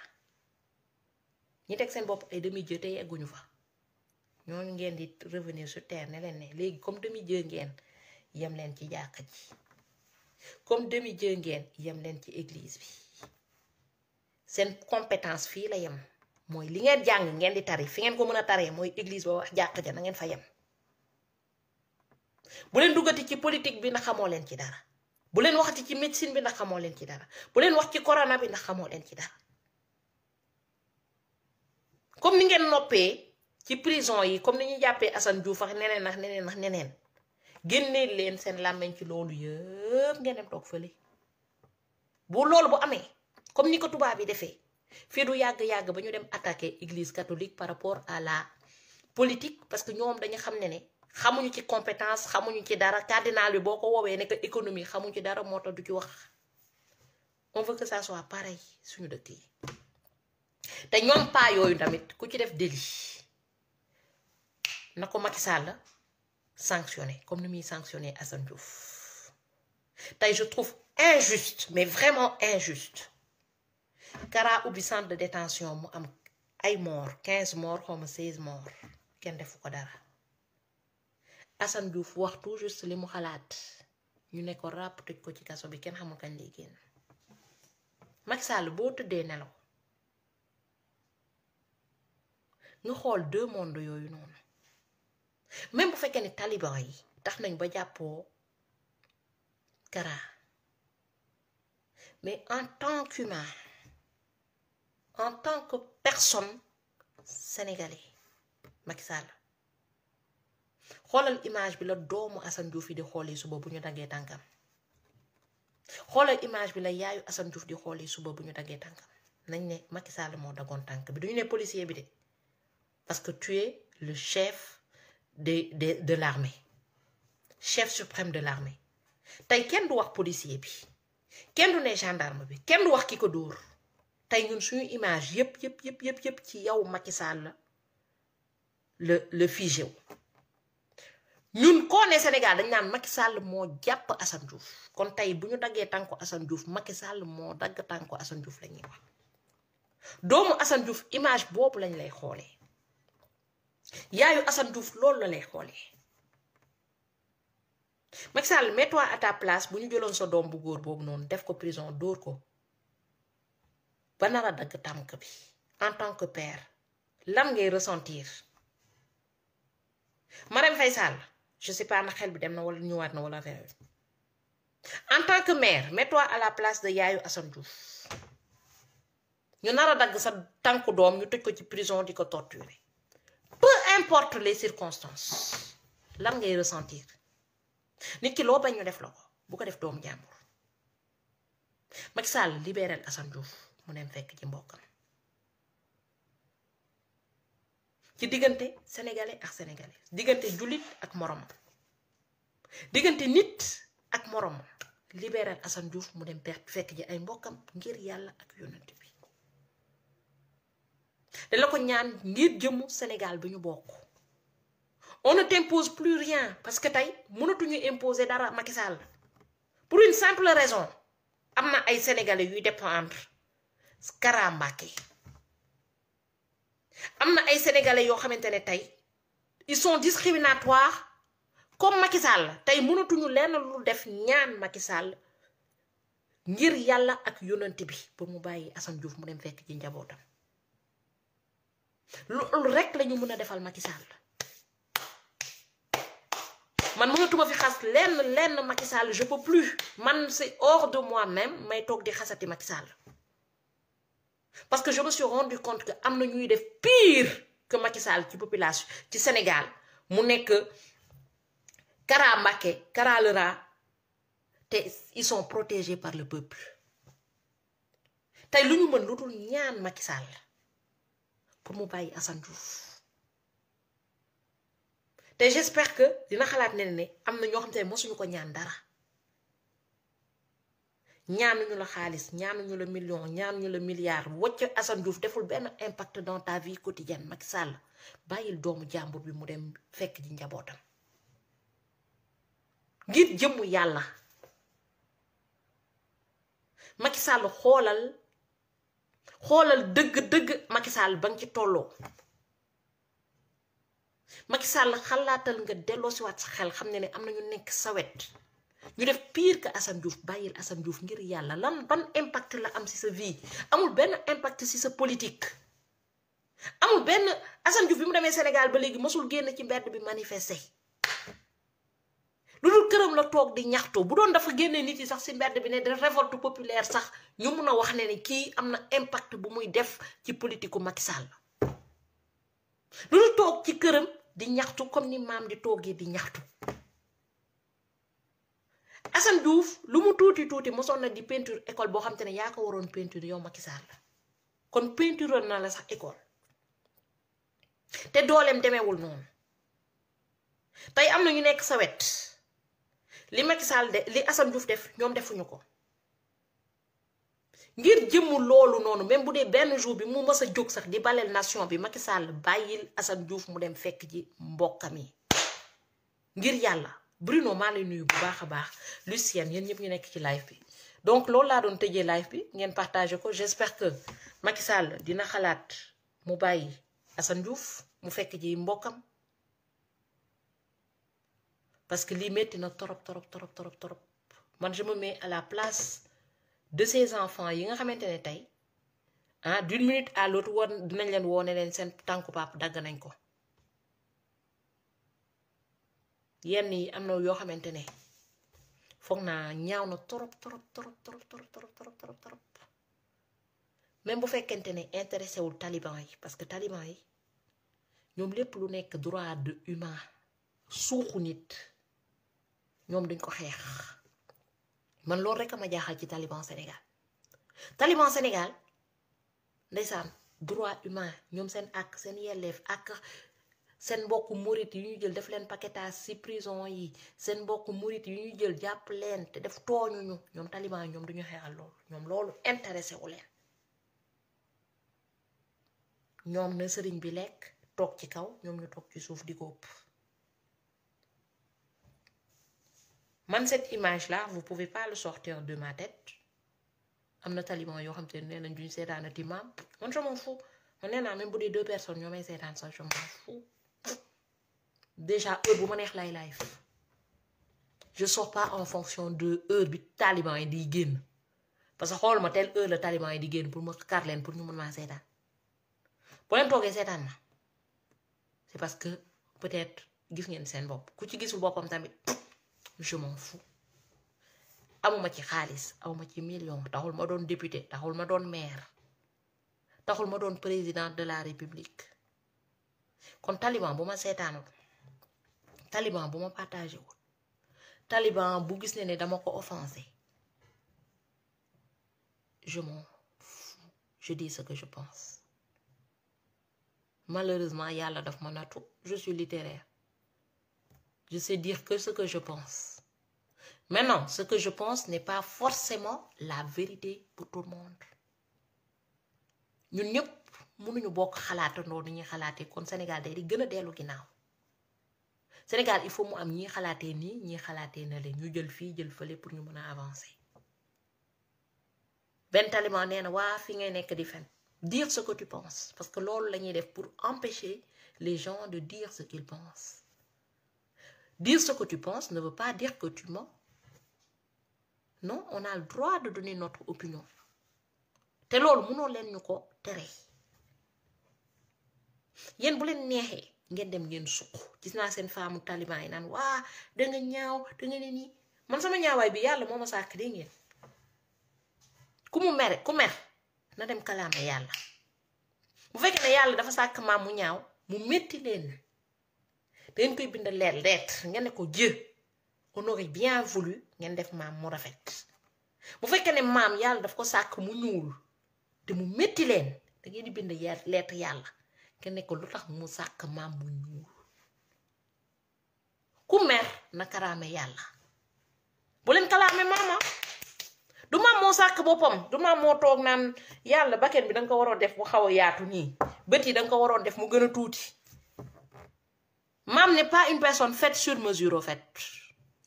A: ñi teg seen bopp ay demi-dieu te yegguñu fa ñooñu ngeen di revenir sur terre ne leen ne léegi comme demi-dieu ngeen yem leen ci jàq ji comme demi-dieu ngeen yem leen ci église bi seen compétence fii la yem mooy li ngeen jàng ngeen di tari fi ngeen ko mën a taree mooy église ba wax jàq ja na ngeen fa yem bu leen duggati ci politique bi ndax xamoo leen ci dara bu leen waxati ci médecine bi ndax xamoo leen ci dara bu leen wax ci corona bi ndax xamoo leen ci dara comme ni ngeen noppee ci prison yi comme ni ñuy jàppee Assane Diouf ak neneen génnee leen seen làmmeñ ci loolu yëpp ngeen dem toog fële bu loolu bu amee comme ni ko tubaab yi defee fii du yàgg-yàgg ba ñu dem attaquer église catholique par rapport à la politique parce que ñoom dañu xam ne xamuñu ci compétence xamuñu ci dara cardinal bi boo ko woowee nekk économie xamuñu ci dara moo tax du ci wax on veut que ça soit pareil suñu dëkk yi te ñoom paa yooyu tamit ku ci def délit na ko Macky Sall sanctionné comme ni muy sanctionné Assane Diouf tey je trouve injuste mais vraiment injuste Kara ubbi centre de détention mu am ay mort 15 morts xaw ma 16 morts kenn defu ko dara Assane Diouf wax tout juste li mu xalaat ñu ne ko ràpp tëj ko ci kaso bi kenn xamul kañ lay génn Macky Sall boo tëddee nelaw nga xool deux mondes yooyu noonu même bu fekkee ni taliban yi tax nañ ba jàppoo Kara mais en tant qu'humain en tant que personne sénégalais Macky Sall xoolal image bi la doomu Assane Diouf yi di xoolee suba bu ñu daggee tànkam xoolal image bi la yaayu Assane Diouf di xoolee suba bu ñu daggee tànkam nañ ne Macky Sall moo daggoon tànk bi duñu ne policier bi de parce que tu es le chef de l'armée chef suprême de l'armée tey kenn du wax policier bi kenn du ne gendarme bi kenn du wax ki ko dóor tey ñun suñu image yëpp ci yow Macky Sall le figé wu ñun koo ne Sénégal dañ naan Macky Sall moo jàpp Assane Diouf kon tey bu ñu daggee tànku Assane Diouf Macky Sall moo dagg tànku Assane Diouf la ñuy wax doomu Assane Diouf image boobu lañ lay xoolee yaayu Assane Diouf loolu la lay xoolee. Macky Sall mets-toi à ta place bu ñu jëloon sa doom bu góor boobu noonu def ko prison dóor ko ba nar a dagg tànk bi en tant que père lan ngay ressentir. Marème Faye Sall je sais pas na xel bi dem na wala ñëwaat na wala affaire en tant que mère mets-toi à la place de yaayu Assane Diouf ñu nar a dagg sa tànku doom ñu tëj ko ci prison di ko torturer peu importe les circonstances lan ngay ressentir. nit ki loo bañ ñu def la ko bu ko def doomu jàmbur. Macky Sall libéral Assane Diouf mu dem fekk ci mbokkam ci diggante sénégalais ak sénégalais diggante jullit ak moromam diggante nit ak moromam libéral Assane Diouf mu dem fekk ji ay mbokkam ngir yàlla ak yonent bi. da la ko ñaan ngir jëmmu Sénégal bi ñu bokk. On ne t'impose plus rien parce que tey mënatuñu imposer dara Macky Sall pour une simple raison am na ay sénégalais yuy dépendre Kara Mbacké am na ay sénégalais yoo xamante ne tey ils sont discriminatoires comme Macky Sall tey mënatuñu lenn lu def ñaan Macky Sall ngir yàlla ak yonent bi ba mu bàyyi Assane Diouf mu dem fekk ci njabootam loolu rek la ñu mën a defal Macky Sall. man mënatuma fi xas lenn Macky Sall je peux plus man c'est hors de moi-même may toog di xasati Macky Sall parce que je me suis rendu compte que am na ñuy def pire que Macky Sall ci population ci Sénégal mu nekk Kara Mbacké Kara le rat te ils sont protégés par le peuple. tey lu ñu mën lu dul ñaan Macky Sall pour mu bàyyi Assane Diouf. te j'espère que dina xalaat ne am na ñoo xam te ne mosuñu ko ñaan dara ñaanuñu la xaalis ñaanuñu la million ñaanuñu la milliard wocc Assane Diouf deful benn impact dans ta vie quotidienne. Macky Sall bàyyil doomu jàmbur bi mu dem fekk ji njabootam ngir jëmmu yàlla. Macky Sall xoolal dëgg Macky Sall ba nga ci tolloo. Macky Sall xalaatal nga delloosiwaat sa xel xam ne am na ñu nekk sa wet ñu def pire que Assane Diouf bàyyil Assane Diouf ngir yàlla lan ban impact la am ci sa vie amul benn impact ci sa politique amul benn. Assane Diouf bi mu demee Sénégal ba léegi mosul génn ci mbedd bi manifester lu dul këram la toog di ñaxtu bu doon dafa génne nit yi sax ci mbedd bi ne de révolte populaire sax ñu mun a wax ne kii am na impact bu muy def ci politiku Macky Sall lu dul toog ci këram di ñaxtu comme ni maam di toogee di ñaxtu. Assane Diouf lu mu tuuti mosoon na di peinture école boo xam te ne yaa ko waroon peinture yow Macky Sall kon peinture na la sax école te dooleem demeewul noonu. tey am na ñu nekk sa wet li Macky Sall li Assane Diouf def ñoom defuñu ko ngir jëmmu loolu noonu même bu dee benn jour bi mu mës a jóg sax di baleel nation bi Macky Sall bàyyil Assane Diouf mu dem fekk ji mbokkam yi ngir yàlla. Bruno maa lay nuyu bu baax a baax Lucienne yéen ñëpp ñu nekk ci live bi donc loolu laa doon tëjee live bi ngeen partagé ko j'espère que Macky Sall dina xalaat mu bàyyi Assane Diouf mu fekk ji mbokkam parce que lii metti na torop man je me mets à la place de ces enfants yi nga xamante ne tey d'une minute à l'autre woon dinañ leen woone leen seen tànku pap dagg nañ ko. yenn yi am na yoo xamante ne foog naa ñaaw na torop même bu fekkente ne intéressé wul taliban yi parce que taliban yi ñoom lépp lu nekk droit de humain suuxu nit ñoom duñ ko xeex. man loolu rek a ma jaaxal ci taliban Sénégal ndeysaan droit humain ñoom seen ak seen yelleef ak seen mbokku murit yu ñu jël def leen paquetage ci prison yi seen mbokku murit yu ñu jël jàpp leen te def tooñuñu ñoom taliban yi ñoom duñu xeexal loolu ñoom loolu intéressé wu leen. ñoom na sëriñ bi lekk toog ci kaw ñoom ñu toog ci suuf di ko ëpp. man cette image là vous pouvez pas le sortir de ma tête. am na taliban yoo xam te ne nee nañ duñ seetaanati maam man je m'en fous man nee naa même bu dee 2 personnes ñoo may seetaan sax je m'en fous déjà heure bu ma neex lay live je sors pas en fonction de heure bi taliban yi di génn parce que xool ma telle heure la taliban yi di génn pour ma kar leen pour ñu mën maa seetaan boo leen toogee seetaan ma c'est parce que peut-être gis ngeen seen bopp ku ci gisul boppam tamit je m'en fous amuma ci xaalis awuma ci million taxul ma doon député taxul ma doon maire taxul ma doon président de la république kon taliban bu ma seetaanul taliban bu ma partagé wul taliban bu gis ne dama ko offensé je m'en fous je dis ce que je pense malheureusement yàlla daf ma nattu je suis littéraire je sais dire que ce que je pense maintenant ce que je pense n'est pas forcément la vérité pour tout le monde ñun ñëpp mënuñu bokk xalaatandoo ni ñuy xalaatee kon Sénégal day di gën a dellu ginnaaw Sénégal il faut mu am ñii xalaatee nii ñii xalaatee na leen ñu jël fii jël fële pour ñu mën a avancer benn taliban nee na waa fi ngay nekk di fen dire ce que tu penses parce que loolu la ñuy def pour empêcher les gens de dire ce qu'ils pensent dire ce que tu penses ne veut pas dire que tu mens non on a le droit de donner notre opinion te loolu mënoo leen ñu ko tere yéen bu leen neexee ngeen dem ngeen suq gis naa seen faamu taliban yi naan waa danga ñaaw danga ne nii man sama ñaawaay bi yàlla moo ma sàkk dégg ngeen ku mer na dem kalaame yàlla bu fekkee ne yàlla dafa sàkk maam mu ñaaw mu metti leen dangeen koy bind lettre ngeen ne ko Dieu on aurait bien voulu ngeen def maam mu rafet bu fekkee ne maam yàlla daf ko sàkk mu ñuul te mu metti leen da ngeen di bind lettre yàlla ngeen ne ko lu tax mu sàkk maam mu ñuul ku mer na karaame yàlla bu leen kalaame maama du maam moo sàkk boppam du maam moo toog naan yàlla bakken bi danga ko waroon def bu xaw a yaatu nii bët yi danga ko waroon def mu gën a tuuti maam n'est pas une personne faite sur mesure au fait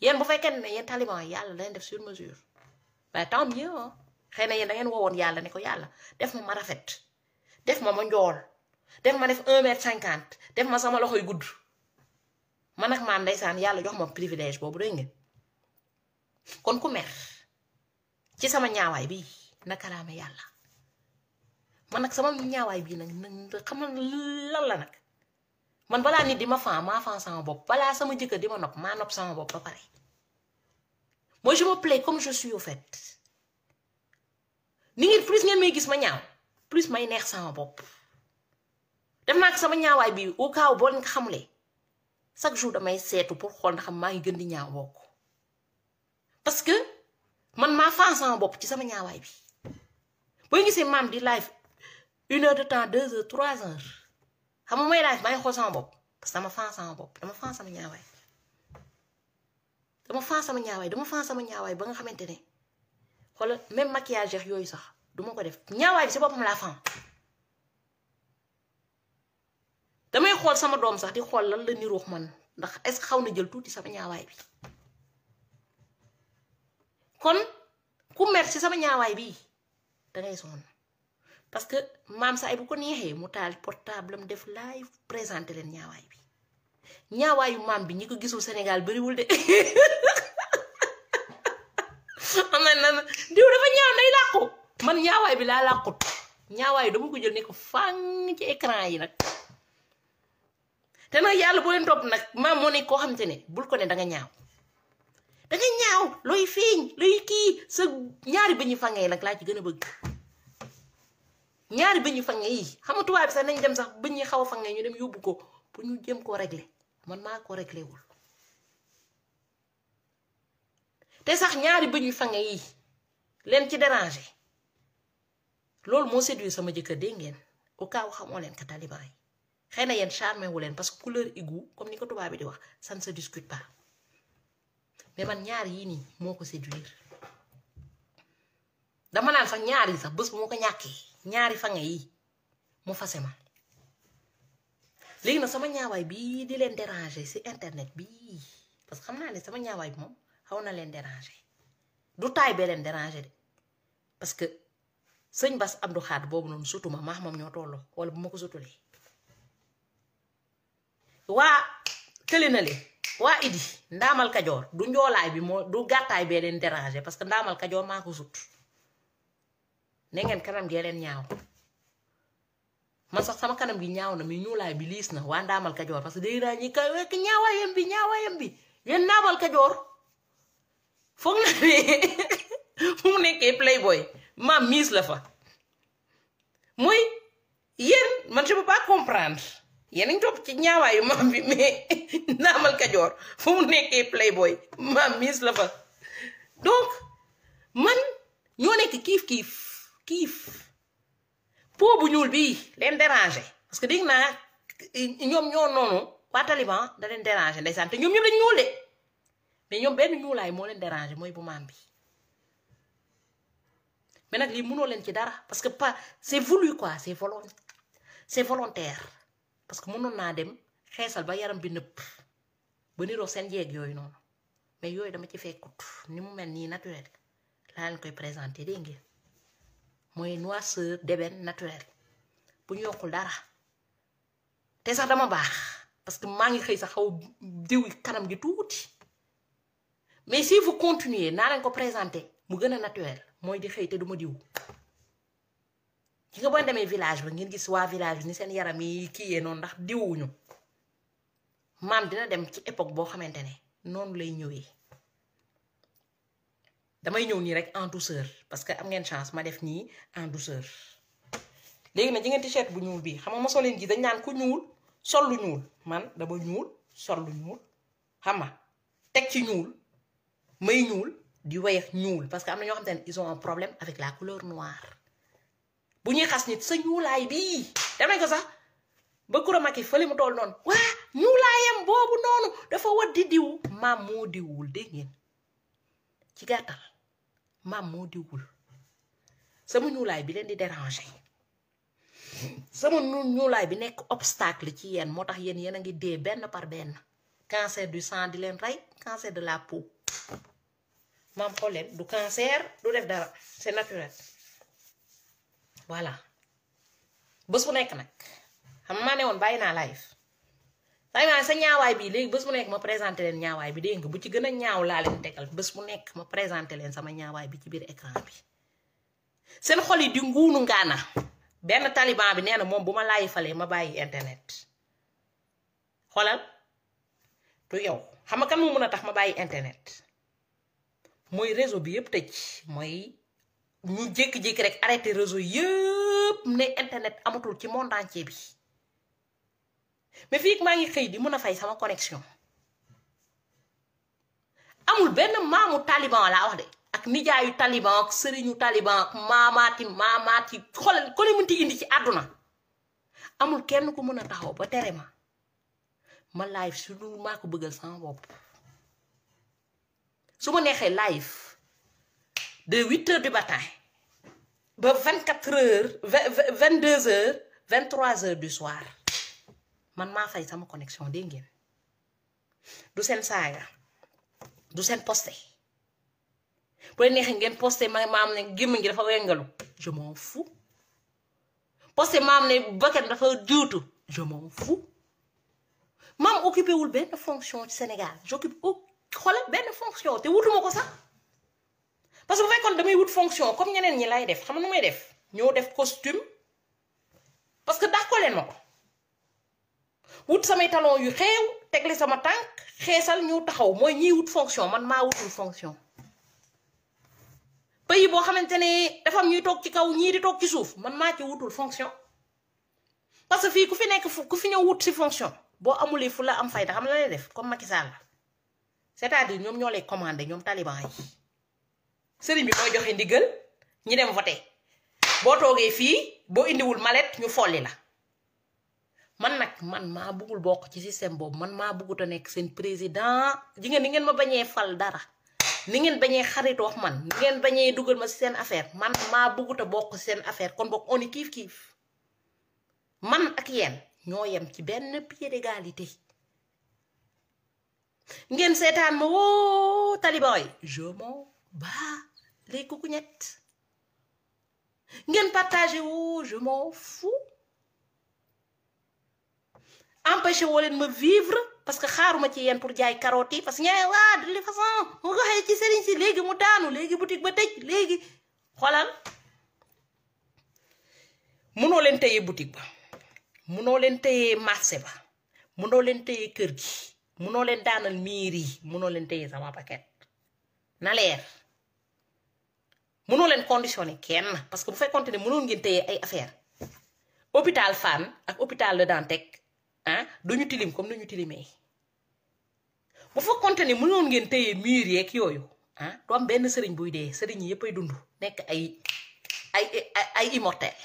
A: yéen bu fekkee ne yéen taliban yàlla leen def sur mesure waaye tant mieux xëy na yéen da ngeen woowoon yàlla ne ko yàlla def ma rafet def ma njool def ma def 1m50 def ma sama loxoy gudd man ak maam ndeysaan yàlla jox ma privilège boobu dégg ngeen kon ku mer ci sama ñaawaay bi na kalaame yàlla man nag sama ñaawaay bi nag xam lan la nag man balaa nit di ma fan sama bopp balaa sama jëkkër di ma nopp maa nopp sama bopp ba pare moi je me plais comme je suis au fait ni ngeen plus ngeen may gis ma ñaaw plus may neex sama bopp def naa ko sama ñaawaay bi au cas où boo leen ko xamulee chaque jour damay seetu pour xool ndax maa ngi gën di ñaaw bokk parce que man maa fan sama bopp ci sama ñaawaay bi booy gisee maam di live 1 heure de temps 2 heures 3 heures xam nga may live maa ngi xool sama bopp parce que dama fan sama bopp dama fan sama ñaawaay dama fan sama ñaawaay ba nga xamante ne xoolal même maquillage yooyu sax duma ko def ñaawaay bi si boppam laa fan damay xool sama doom sax di xool lan la niroog man ndax est-ce que xaw na jël tuuti sama ñaawaay bi kon ku mer ci sama ñaawaay bi dangay sonn parce que maam sa ay bu ko neexee mu taal portable am def live présenté leen ñaawaay bi ñaawaayu maam bi ñi ko gisul Sénégal bariwul de am na diw dafa ñaaw nay làqu man ñaawaay bi laa làqut ñaawaay dama ko jël ne ko fang ci écran yi nag te nag yàlla boo leen topp nag maam moo ne koo xamante ne bul ko ne danga ñaaw looy feeñ looy kii sa ñaari bëñ yu fange yi nag laa ci gën a bëgg ñaari bëñ yu fange yi xam nga tubaab bi sax nañ dem sax bëñ yi xaw a fange ñu dem yóbbu ko pour ñu jëm koo régler man maa ko réglé wul te sax ñaari bëñ yu fange yi leen ci déranger loolu moo séduire sama jëkkër dégg ngeen au cas où xamoo leen ka taliban yi xëy na yéen charmé wu leen parce que couleur égout comme ni ko tubaab bi di wax ça ne se discute pas mais man ñaar yii nii moo ko séduire dama naan sax ñaar yi sax bés bu moo ko ñàkkee ñaari fange yi mu fase ma léegi nag sama ñaawaay bii di leen déranger ci internet bii parce que xam naa ne sama ñaawaay bi moom xaw na leen déranger du taay bee leen déranger de parce que sëñ Bass Abdou Khadre boobu noonu surtout ma moom ñoo tolloo wala bu ma ko sutulee waa kële na le waa idi ndaamal kajoor du njoolaay bi moo du gàttaay bee leen déranger parce que ndaamal kajoor maa ko sut ne ngeen kanam gee leen ñaaw man sax sama kanam gi ñaaw na mi ñuulaay bi liis na waa ndaamal kajoor parce que day naa ñi ka wekk ñaawaayam bi yéen ndaamal kajoor foog na ne fu mu nekkee playboy maam miis la fa mooy yéen man je peux pas comprendre yéen a ngi topp ci ñaawaayu maam bi mais ndaamal kajoor fu mu nekkee playboy maam miis la fa donc man ñoo nekk kiif po bu ñuul bii leen déranger parce que dégg naa ñoom ñoo noonu waa Taliban da leen déranger ndeysaan te ñoom ñëpp lañ ñuul de mais ñoom benn ñuulaay moo leen déranger mooy bu maam bi mais nag lii mënoo leen ci dara parce que pas c'est voulu quoi c'est volontaire parce que mënoon naa dem xeesal ba yaram bi nëpp ba niroo seen jeeg yooyu noonu mais yooyu dama ci fekkut ni mu mel nii naturel laa leen koy présenter dégg ngeen mooy noirceur d'ébène naturel bu ñu yokkul dara te sax dama baax parce que maa ngi xëy sax xaw diw kanam gi tuuti mais si vous continuez naa leen ko présenter mu gën a naturel mooy di xëy te duma diw ki nga boo demee village ba ngeen gis waa village bi ni seen yaram yi kii yee noonu ndax diwuñu maam dina dem ci époque boo xamante ne noonu lay ñëwee damay ñëw nii rek en douceur parce que am ngeen chance ma def nii en douceur léegi nag ji ngeen t-shirt bu ñuul bii xam nga ma soo leen gis dañ naan ku ñuul sol lu ñuul man dama ñuul sol lu ñuul xam nga teg ci ñuul may ñuul di weex ñuul parce que am na ñoo xamante ne ils ont un problème avec la couleur noire bu ñuy xas nit sa ñuulaay bii dem nañ ko sax ba Coura Macky fële mu toll noonu waa ñuulaayam boobu noonu dafa wat di diw maam moo diwul dégg ngeen ci gàttal maam moo diwul sama ñuulaay bi leen di déranger sama ñuulaay bi nekk obstacle ci yéen moo tax yéen a ngi dee benn par benn cancer du sang di leen rey cancer de la peau maam xool leen du cancer du def dara c'est naturel voilà bés bu nekk nag xam maa ne woon bàyyi naa live sa ñaawaay bi léegi bés bu nekk ma présenté leen ñaawaay bi dégg nga bu ci gën a ñaaw laa leen tegal bés bu nekk ma présenté leen sama ñaawaay bi ci biir écran bi seen xol yi di nguunu ngaana benn taliban bi nee na moom bu ma laayi falee ma bàyyi internet xoolal du yow xam nga kan mu mën a tax ma bàyyi internet mooy réseau bi yëpp tëj mooy ñu jékki-jékki rek arrêté réseau yëpp ne internet amatul ci monde entier bi mais fii maa ngi xëy di mën a fay sama connexion amul benn maamu taliban laa wax de ak nijaayu taliban ak sëriñu taliban ak maamaati xoolal ko li mënti indi ci àdduna amul kenn ku mën a taxaw ba tere ma live su dul maa ko bëggal sama bopp su ma neexee live de 8h du matin ba 24h 22h 23h du soir man maa fay sama connexion dégg ngeen du seen saaga du seen posté bu leen neexee ngeen posté maam ne gémmiñ gi dafa wengalu je m'en fous posté maam ne bakkan dafa juutu je m'en fous maam occupé wul benn fonction ci Sénégal j'occupe xoolal benn fonction te wutuma ko sax parce que bu fekkoon damay wut fonction comme ñeneen ñi lay def xam nga nu may def ñoo def costume parce que daa ko leen ma ko wut samay talon yu xeew tegle sama tànk xeesal ñu taxaw mooy ñiy wut fonction man maa wutul fonction pays boo xamante ne dafa am ñuy toog ci kaw ñii di toog ci suuf man maa ci wutul fonction parce que fii ku fi nekk ku fi ñëw wut si fonction boo amulee fu la am fayda xam la lay def comme Macky Sall c'est-à-dire ñoom ñoo lay commandé ñoom taliban yi sëriñ bi mooy joxe ndigal ñi dem voté boo toogee fii boo indiwul mallette ñu folli la man nag man maa bëggul bokk ci système boobu man maa bëggut a nekk seen président ji ngeen ni ngeen ma bañee fal dara ni ngeen bañee xarit wax man ni ngeen bañee dugal ma si seen affaire man maa bëggut a bokk si seen affaire kon bokk on est kiif man ak yéen ñoo yem ci benn pied d'égalité ngeen seetaan ma woo taliban yi je m'en bats les coucougnettes ngeen partagé woo je m'en fous empêché woo leen ma vivre parce que xaaruma ci yéen pour jaay carotte yi parce que ñeneen waa de toute façon mu ko xëy ci sëriñ si léegi mu daanu léegi boutique ba tëj léegi xoolal munoo leen téye boutique ba munoo leen téye marché ba munoo leen téye kër gi munoo leen daanal miir yi munoo leen téye sama paquet na leer munoo leen conditionné kenn parce que bu fekkoonte ne mënoon ngeen téye ay affaire hôpital Fann ak hôpital Le Dantec ah duñu tilim comme ni ñu tilimee bu fekkoonte ne mënoon ngeen téye miir yeeg yooyu ah du am benn sëriñ buy dee sëriñ yi yëpp ay dund nekk ay immortel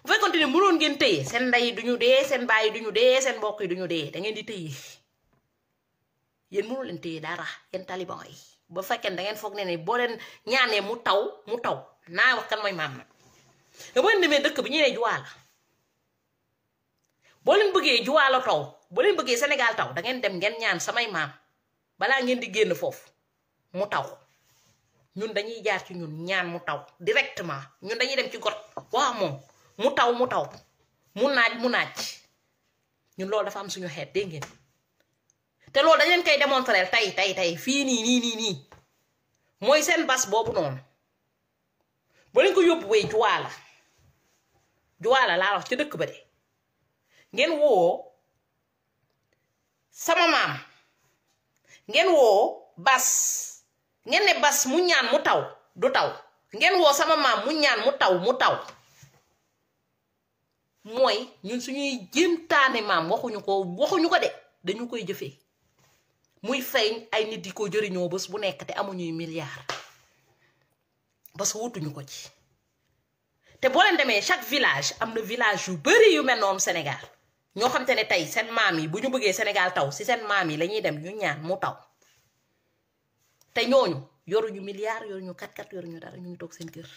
A: bu fekkoonte ne mënoon ngeen téye seen ndey duñu dee seen baay duñu dee seen mbokk yi duñu dee da ngeen di téye yéen mënoo leen téye dara yéen taliban yi ba fekkee da ngeen foog ne boo leen ñaanee mu taw naa wax kan mooy maam nag nga boo leen demee dëkk bi ñu ne Joala boo leen bëggee Joala taw boo leen bëggee Sénégal taw da ngeen dem ngeen ñaan samay maam balaa ngeen di génn foofu mu taw ñun dañuy jaar ci ñun ñaan mu taw directement ñun dañuy dem ci got waaw moom mu taw mu naaj ñun loolu dafa am suñu xeet dégg ngeen te loolu dañ leen koy démontrer tey fii nii mooy seen bas boobu noonu boo leen ko yóbbu wee Joala laa wax ci dëkk ba de ngeen woo sama maam ngeen woo bas ngeen ne bas mu ñaan mu taw du taw ngeen woo sama maam mu ñaan mu taw mooy ñun suñuy jéemtaane maam waxuñu ko de dañu koy jëfee muy feeñ ay nit di ko jëriñoo bés bu nekk te amuñuy milliards parce que wutuñu ko ci te boo leen demee chaque village am na village yu bari yu mel noonu Sénégal ñoo xam te ne tey seen maam yi bu ñu bëggee Sénégal taw si seen maam yi la ñuy dem ñu ñaan mu taw te ñooñu yoruñu milliards yoruñu kat yoruñu dara ñu ngi toog seen kër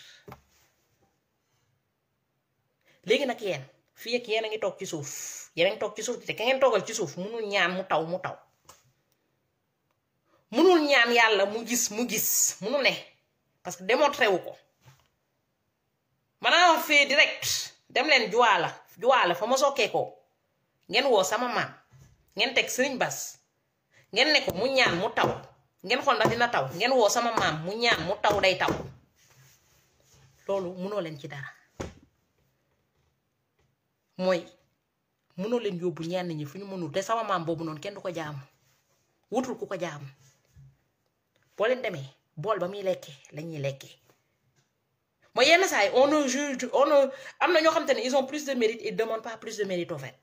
A: léegi nag yéen fii ak yéen a ngi toog ci suuf te ka ngeen toogal ci suuf munul ñaan mu taw munul ñaan yàlla mu gis munul ne parce que démontré wu ko maanaam fii direct dem leen Joala fa ma sokkee ko ngeen woo sama maam ngeen teg Sëriñ Bas ngeen ne ko mu ñaan mu taw ngeen xool ndax dina taw ngeen woo sama maam mu ñaan mu taw day taw loolu munoo leen ci dara mooy munoo leen yóbbu ñenn ñi fu ñu mënul te sama maam boobu noonu kenn du ko jaamu wutul ku ko jaamu boo leen demee bool ba muy lekkee la ñuy lekkee mooy yenn saa yi am na ñoo xam te ne ils ont plus de mérite et demandent pas plus de mérite au fait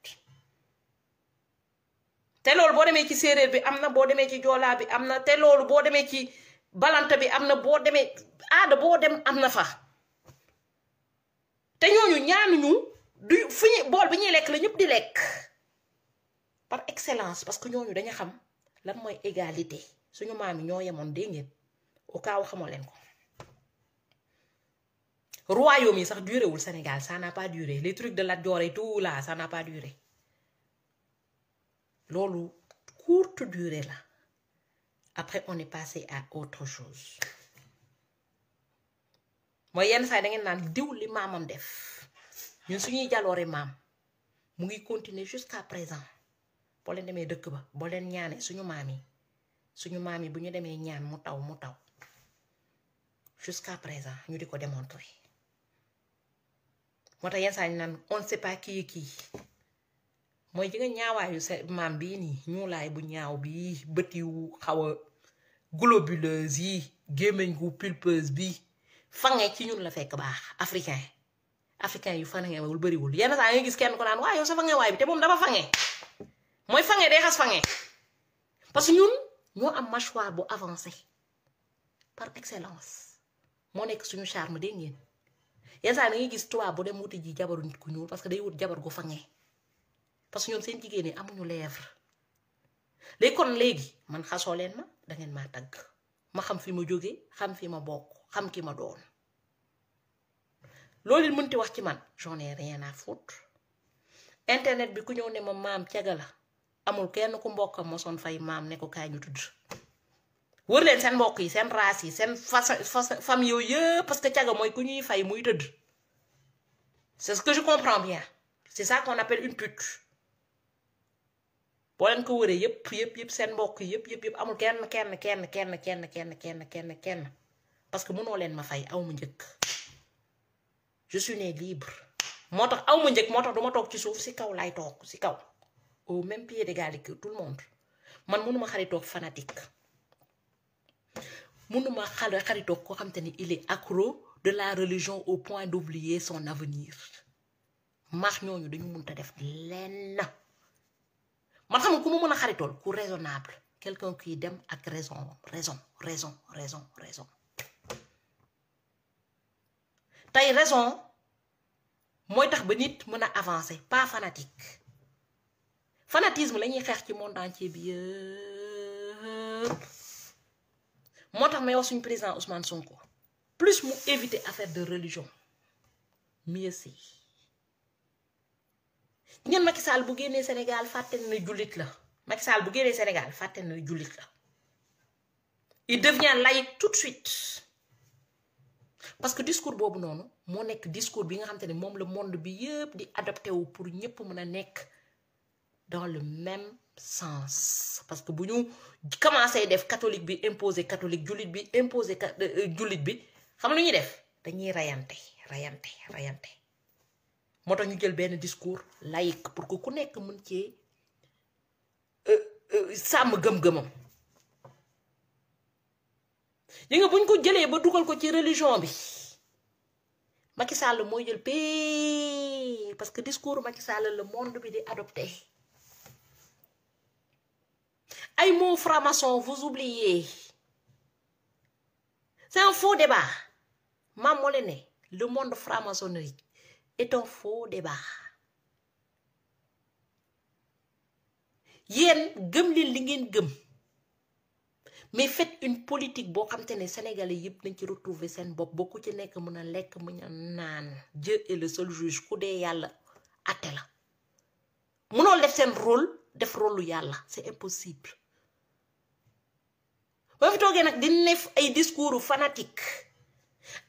A: te loolu boo demee ci séeréer bi am na boo demee ci joolaa bi am na te loolu boo demee ci balanta bi am na boo demee aada boo dem am na fa te ñooñu ñaanuñu du fu ñu bool bi ñuy lekk la ñëpp di lekk par excellence parce que ñooñu dañu xam lan mooy égalité suñu maam yi ñoo yemoon dégg ngeen au cas où xamoo leen ko royaume yi sax duré wul Sénégal ça n'a pas duré les trucs de Lat Dior et tout là ça n'a pas duré loolu courte durée la après on est passé à autre chose mooy yenn saa da ngeen naan diw li maamam def ñun suñuy jaloore maam mu ngi continuer jusqu'à présent boo leen demee dëkk ba boo leen ñaanee suñu maam yi bu ñu demee ñaan mu taw jusqu'à présent ñu di ko démontrer moo tax yenn saa ñu naan on ne sait pas kii mooy ji nga ñaawaayu sa maam bii nii ñuulaay bu ñaaw bii bët yu xaw a globuleuse yi gémmiñ gu pulpeuse bi fange ci ñun la fekk baax africain yu fangewul bariwul yenn saa nga gis kenn ko naan waaye yow sa fangewaay bi te moom dafa fange mooy fange day xas fange parce que ñun ñoo am mâchoire bu avancé par excellence moo nekk suñu charme dégg ngeen yenn saa da ngay gis tubaab bu dem wuti ji jabaru nit ku ñuul parce que day wut jabar gu fange parce que ñoom seen jigéen ñi amuñu lèvre léegi man xasoo leen ma dangeen maa tagg ma xam fi ma jóge xam fi ma bokk xam ki ma doon loolu it mënti wax ci man j'en ai rien à foutre internet bi ku ñëw ne ma maam caga la amul kenn ku mbokkam mosoon fay maam ne ko kaay ñu tudd wër leen seen mbokk yi seen race yi seen famille yooyu yëpp parce que caga mooy ku ñuy fay muy tëdd c'est ce que je comprends bien c'est ça qu'on appelle une pute boo leen ko wëree yëpp seen mbokk yëpp amul kenn parce que mënoo leen ma fay aw ma njëkk je suis né libre moo tax aw ma njëkk moo tax duma toog ci suuf si kaw laay toog si kaw au même pied d'égalité que tout le monde man mënuma xaritoog fanatique mënuma xaritoog koo xam te ni il est accro de la religion au point d'oublier son avenir maax ñooñu dañu mënta def lenn man xam nga ku ma mën a xaritool ku raisonnable quelqu'un qui dem ak raison tey raison mooy tax ba nit mën a avancer pas fanatisme la ñuy xeex ci monde entier bi yëpp moo tax may wax suñu président Ousmane Sonko plus mu éviter affaire de religion mieux c'est ngeen Macky Sall bu génnee Sénégal fàtte na jullit la Macky Sall bu génnee Sénégal fàtte na jullit la il devient laïque tout de suite parce que discours boobu noonu moo nekk discours bi nga xam te ne moom le monde bi yëpp di adopté wu pour ñëpp mën a nekk dans le même sens parce que bu ñu commencé def catholique bi imposé catholique jullit bi imposé jullit bi xam lu ñuy def dañuy rayante moo tax ñu jël benn discours laïque pour que ku nekk mën cee sàmm gëm-gëmam yi nga buñ ko jëlee ba dugal ko ci religion bi Macky Sall mooy jël pay parce que discours Macky Sall le monde bi di adopté ay mots francs-maçons vous oubliez c'est un faux débat maam moo leen ne le monde franc-maçonnerie est un faux débat yéen gëm leen li ngeen gëm mais faites une politique boo xam te ne sénégalais yëpp nañ ci retrouver seen bopp boo ku ci nekk mën a lekk mën a naan Dieu est le seul juge ku dee yàlla atte la mënoo def seen rôle def rôle lu yàlla c'est impossible ba fi toogee nag di nef ay discours fanatique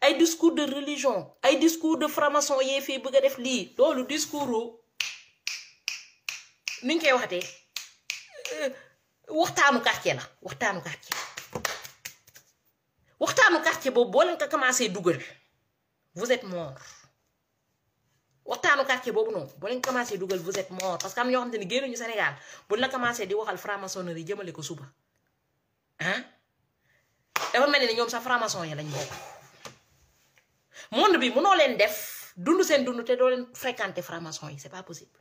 A: ay discours de religion ay discours de franc-maçon yee fii bëgg a def lii loolu discours ni ñu koy waxatee waxtaanu quartier boobu boo leen ko commencé dugal vous êtes mort waxtaanu quartier boobu noonu boo leen commencé dugal vous êtes mort parce que am ñoo xam te ni génnuñu Sénégal buñ la commencé di waxal franc-maçonnerie jëmale ko suba ah dafa mel ni ñoom sax franc-maçon yi lañ bokk monde bi mënoo leen def dund seen dund te doo leen fréquenter franc-maçon yi c'est pas possible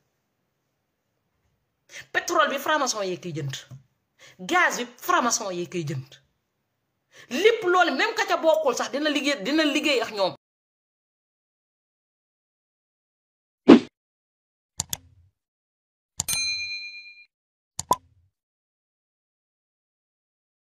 A: pétrole bi franc-maçon yee koy jënd gaz bi franc-maçon yee koy jënd lépp loolu même ka ca bokkul sax dina liggéey ak ñoom